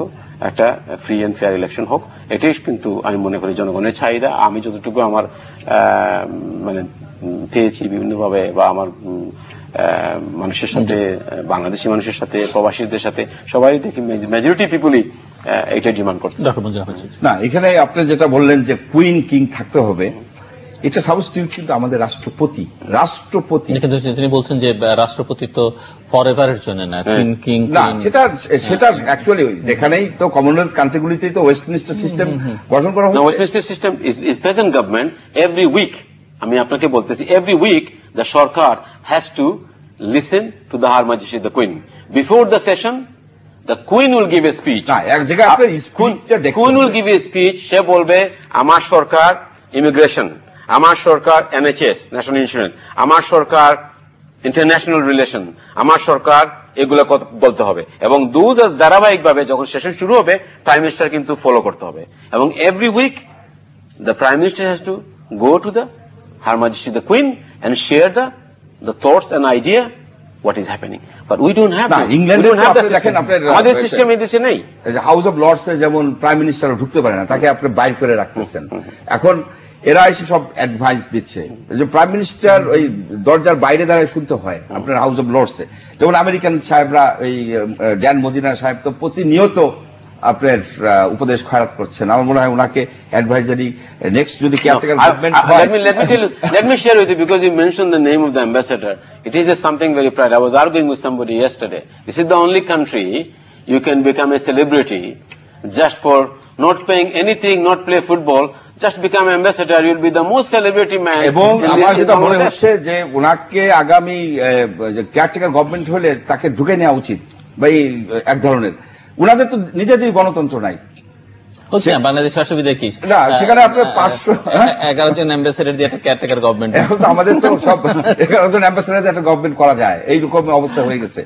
একটা ফ্রি এন্ড ফেয়ার ইলেকশন হোক, এটাই কিন্তু আমি মনে করি জনগণের চাহিদা। আমি যতটুকু আমার মানে পেয়েছি বিভিন্নভাবে, বা আমার মানুষের সাথে, বাংলাদেশি মানুষের সাথে, প্রবাসীদের সাথে, সবাই দেখি মেজরিটি পিপুলই এটা ডিমান্ড করছে। না, এখানে আপনি যেটা বললেন যে কুইন কিং থাকতে হবে, এটা সাবস্টিটিউট কিন্তু আমাদের রাষ্ট্রপতি। তিনি বলছেন যে রাষ্ট্রপতি তো ফরএভারের জন্য না, কুইন কিং না, সেটা অ্যাকচুয়ালি যেখানেই তো কমনওয়েলথ কান্ট্রিগুলিতেই তো ওয়েস্টমিনিস্টার সিস্টেম গঠন করা হয়েছে। Westminster system is present government. Every week, আমি আপনাকে বলতেছি, এভরি উইক দ্য সরকার has to listen to the her majesty the queen. Before the session the queen will give a speech. এক জায়গায় আপনার queen will give a speech, সে বলবে আমার সরকার ইমিগ্রেশন, আমার সরকার NHS ন্যাশনাল ইন্স্যুরেন্স, আমার সরকার ইন্টারন্যাশনাল রিলেশন, আমার সরকার এগুলো বলতে হবে। এবং ধারাবাহিকভাবে যখন সেশন শুরু হবে প্রাইম মিনিস্টার কিন্তু ফলো করতে হবে। এবং every week the prime minister has to go to the her majesty the queen and share the thoughts and idea what is happening. But we don't have that. ইংল্যান্ডে দেখেন আপনার আমাদের সিস্টেম এদেশে নেই। হাউস অফ লর্ডস এ যেমন প্রাইম মিনিস্টার ঢুকতে পারে না, তাকে আপনি বাইর করে রাখতেছেন। এখন এরা এসে সব অ্যাডভাইস দিচ্ছে যে প্রাইম মিনিস্টার ওই দরজার বাইরে দাঁড়িয়ে শুনতে হয় আপনার হাউস অফ লর্ডস এ। যেমন আমেরিকান সাহেবরা, এই ড্যান মদিনা সাহেব তো প্রতিনিয়ত আপনার উপদেশ খয়রাত করছেন। আমার মনে হয় ওনাকে অ্যাডভাইজারি নেক্সট যদি কেয়ারটেকার গভর্নমেন্ট হয়। Let me share with you, because you mentioned the name of the ambassador. It is something very proud. I was arguing with somebody yesterday. This is the only country you can become a celebrity just for not paying anything, not play football, just become ambassador. You will be the most celebrity man. এবং আমার যেটা মনে হচ্ছে যে ওনাকে আগামী কেয়ারটেকার গভর্নমেন্ট হলে তাকে ঢুকে নেওয়া উচিত। ভাই এক ধরনের উনাদের তো নিজেদের গণতন্ত্র নাই। বাংলাদেশের অসুবিধা কি? না, সেখানে আপনার 511 জন অ্যাম্বাসেডর দিয়ে একটা কেয়ারটেকার গভর্নমেন্ট। এখন তো আমাদের তো সব 11 জন অ্যাম্বাসেডর দিয়ে একটা গভর্নমেন্ট করা যায়, এইরকম অবস্থা হয়ে গেছে।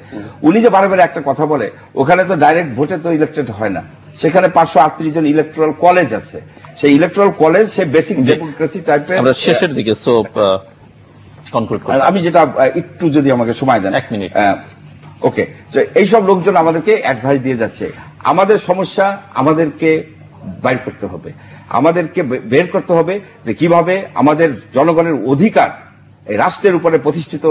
উনি যে বারে বারে একটা কথা বলে, ওখানে তো ডাইরেক্ট ভোটে তো ইলেক্টেড হয় না, সেখানে 538 জন ইলেকট্রাল কলেজ আছে। সেই ইলেকট্রাল কলেজ সে বেসিক ডেমোক্রেসি টাইপের। আমরা শেষের দিকে কনক্লুড করি। আমি যেটা একটু যদি আমাকে সময় দেন 1 মিনিট। ওকে, এইসব লোকজন আমাদেরকে অ্যাডভাইস দিয়ে যাচ্ছে। আমাদের সমস্যা আমাদেরকে বাইর করতে হবে, আমাদেরকে বের করতে হবে যে কিভাবে আমাদের জনগণের অধিকার এই রাষ্ট্রের উপরে প্রতিষ্ঠিত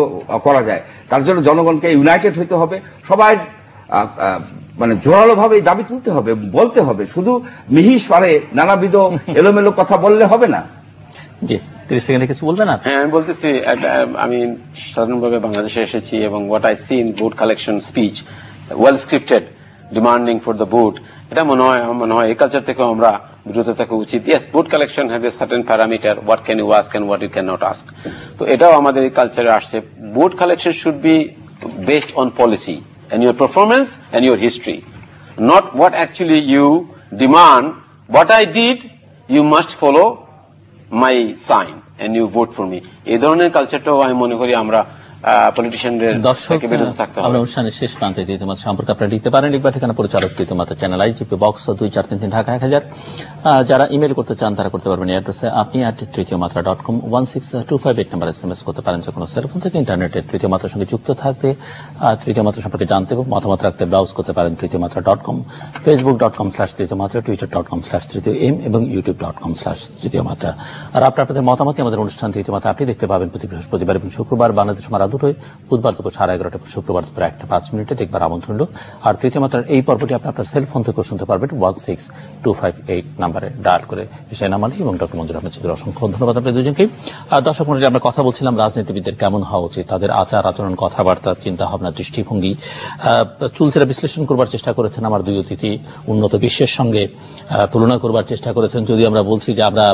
করা যায়। তার জন্য জনগণকে ইউনাইটেড হতে হবে, সবাই মানে জোরালো ভাবে দাবি তুলতে হবে, বলতে হবে। শুধু মিহি স্বরে নানাবিধ এলোমেলো কথা বললে হবে না। জি, 30 সেকেন্ডে কিছু বলবেন না? হ্যাঁ, আমি বলতেছি, আমি সাধারণভাবে বাংলাদেশে এসেছি এবং what I see in vote collection speech, well scripted, demanding for the vote, এটা মনে হয় এই কালচার থেকেও আমরা বিরত থাকা উচিত। Yes, vote collection has a certain parameter, what can you ask and what you can not ask. তো এটাও আমাদের এই কালচারে আসছে। Vote collection should be based on policy and your performance and your history, not what actually you demand. What I did, you must follow my sign and you vote for me. এই ধরনের কালচারটাও আমি মনে করি আমরা পলিটিশিয়ানদের থেকে বিরত থাকতে হবে। আমরা অনুষ্ঠানের শেষ প্রান্তে তৃতীয় মাত্রা সম্পর্কে আপনারা লিখতে পারেন। লিখবার ঠিকানা পরিচালক তৃতীয় মাত্রা চ্যানেল IGP বক্স 2433 ঢাকা 1000। যারা ইমেল করতে চান তারা করতে পারবেন এই অ্যাড্রেসে আপনি @তৃতীয়মাত্রা.com 16258 নম্বরে SMS করতে পারেন। যে কোনো সেলফোন থেকে ইন্টারনেটে তৃতীয় মাত্রার সঙ্গে যুক্ত থাকতে, তৃতীয় মাত্রা সম্পর্কে জানতে এবং মতামত রাখতে ব্রাউজ করতে পারেন তৃতীয়মাত্রা.com, facebook.com/তৃতীয়মাত্রা, twitter.com/তৃতীয়ম এবং youtube.com/তৃতীয় মাত্রা। আর আপনাদের মতামত আমাদের অনুষ্ঠান তৃতীয় মাত্রা আপনি দেখতে পাবেন প্রতি বৃহস্পতিবার এবং শুক্রবার বাংলাদেশ সময় রাত 2টায়, বুধবার দুপুর 11:30, শুক্রবার দুপুর 1:05 দেখবার আমন্ত্রণ রইল। আর তৃতীয় মাত্রার এই পর্বটি আপনি আপনার সেলফোন থেকেও শুনতে পারবেন 16258 নম্বরে ডায়াল করে। এনাম আলী এবং ডক্টর মঞ্জুর আহমেদ চৌধুরী, অসংখ্য ধন্যবাদ আপনাদের দুজনকে। দর্শক মণ্ডলী, আমরা কথা বলছিলাম রাজনীতিবিদদের কেমন হওয়া উচিত, তাদের আচার আচরণ, কথাবার্তা, চিন্তা ভাবনা, দৃষ্টিভঙ্গি চুলচেরা বিশ্লেষণ করবার চেষ্টা করেছেন আমার দুই অতিথি। উন্নত বিশ্বের সঙ্গে তুলনা করবার চেষ্টা করেছেন। যদি আমরা বলছি যে আমরা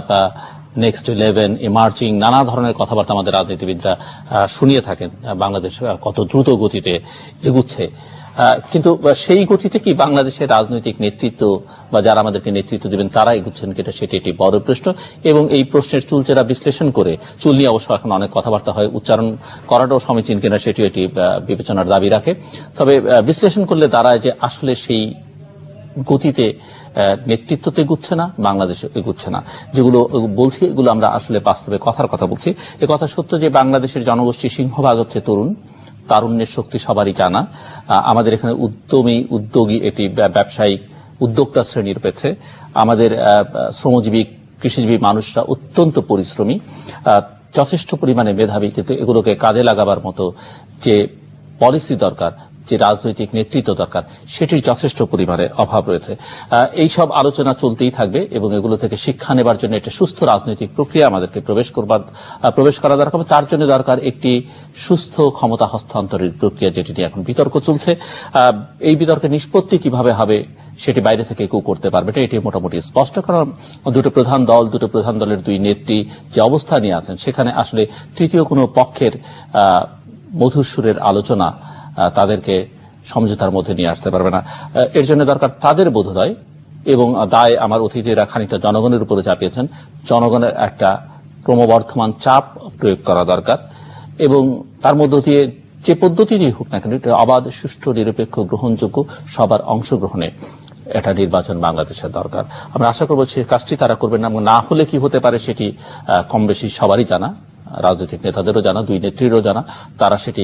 নেক্সট 11 ইমার্জিং নানা ধরনের কথাবার্তা আমাদের রাজনীতিবিদরা শুনিয়ে থাকেন, বাংলাদেশ কত দ্রুত গতিতে এগুচ্ছে, কিন্তু সেই গতিতে কি বাংলাদেশের রাজনৈতিক নেতৃত্ব বা যারা আমাদেরকে নেতৃত্ব দেবেন তারা এগুচ্ছেন কিনা, সেটি একটি বড় প্রশ্ন। এবং এই প্রশ্নের চুলচেরা বিশ্লেষণ করে, চুল নিয়ে অবশ্য এখন অনেক কথাবার্তা হয়, উচ্চারণ করাটাও সমীচীন কিনা সেটিও একটি বিবেচনার দাবি রাখে। তবে বিশ্লেষণ করলে দাঁড়ায় যে আসলে সেই গতিতে নেতৃত্ব তো এগুচ্ছে না, বাংলাদেশ এগুচ্ছে না। যেগুলো বলছি এগুলো আমরা আসলে বাস্তবে কথার কথা বলছি। এ কথা সত্য যে বাংলাদেশের জনগোষ্ঠীর সিংহভাগ হচ্ছে তরুণ, তারুণ্যের শক্তি সবারই জানা। আমাদের এখানে উদ্যোগী এটি ব্যবসায়িক উদ্যোক্তা শ্রেণী রয়েছে। আমাদের শ্রমজীবী কৃষিজীবী মানুষরা অত্যন্ত পরিশ্রমী, যথেষ্ট পরিমাণে মেধাবী, কিন্তু এগুলোকে কাজে লাগাবার মতো যে পলিসি দরকার, যে রাজনৈতিক নেতৃত্ব দরকার, সেটির যথেষ্ট পরিমাণে অভাব রয়েছে। এই সব আলোচনা চলতেই থাকবে এবং এগুলো থেকে শিক্ষা নেবার জন্য একটা সুস্থ রাজনৈতিক প্রক্রিয়া আমাদেরকে প্রবেশ করা দরকার। তার জন্য দরকার একটি সুস্থ ক্ষমতা হস্তান্তরের প্রক্রিয়া, যেটি নিয়ে এখন বিতর্ক চলছে। এই বিতর্কের নিষ্পত্তি কিভাবে হবে সেটি বাইরে থেকে কেউ করতে পারবে না, এটি মোটামুটি স্পষ্ট। কারণ দুটো প্রধান দলের দুই নেত্রী যে অবস্থা নিয়ে আছেন, সেখানে আসলে তৃতীয় কোনো পক্ষের মধুর সুরের আলোচনা তাদেরকে সমঝোতার মধ্যে নিয়ে আসতে পারবে না। এর জন্য দরকার তাদের বোধোদয় এবং দায় আমার অতিথিরা খানিকটা জনগণের উপরে চাপিয়েছেন। জনগণের একটা ক্রমবর্ধমান চাপ প্রয়োগ করা দরকার এবং তার মধ্য দিয়ে যে পদ্ধতি দিয়ে হোক না কেন, এটা অবাধ, সুষ্ঠু, নিরপেক্ষ, গ্রহণযোগ্য, সবার অংশগ্রহণে এটা নির্বাচন বাংলাদেশের দরকার। আমরা আশা করব সে কাজটি তারা করবেন না। না হলে কি হতে পারে সেটি কম বেশি সবারই জানা, রাজনৈতিক নেতাদেরও জানা, দুই নেত্রীরও জানা। তারা সেটি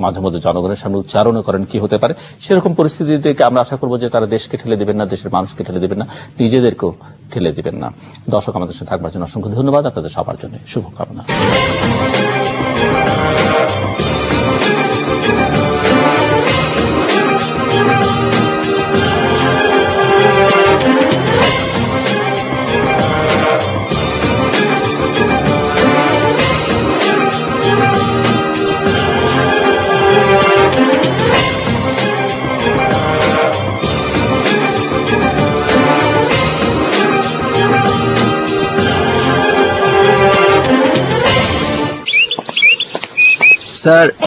মাঝে মধ্যে জনগণের সামনে উচ্চারণও করেন কি হতে পারে। সেরকম পরিস্থিতি থেকে আমরা আশা করব যে তারা দেশকে ঠেলে দেবেন না, দেশের মানুষকে ঠেলে দেবেন না, নিজেদেরকেও ঠেলে দেবেন না। দর্শক, আমাদের সাথে থাকবার জন্য অসংখ্য ধন্যবাদ। আপনাদের সবার জন্য শুভকামনা। স্যার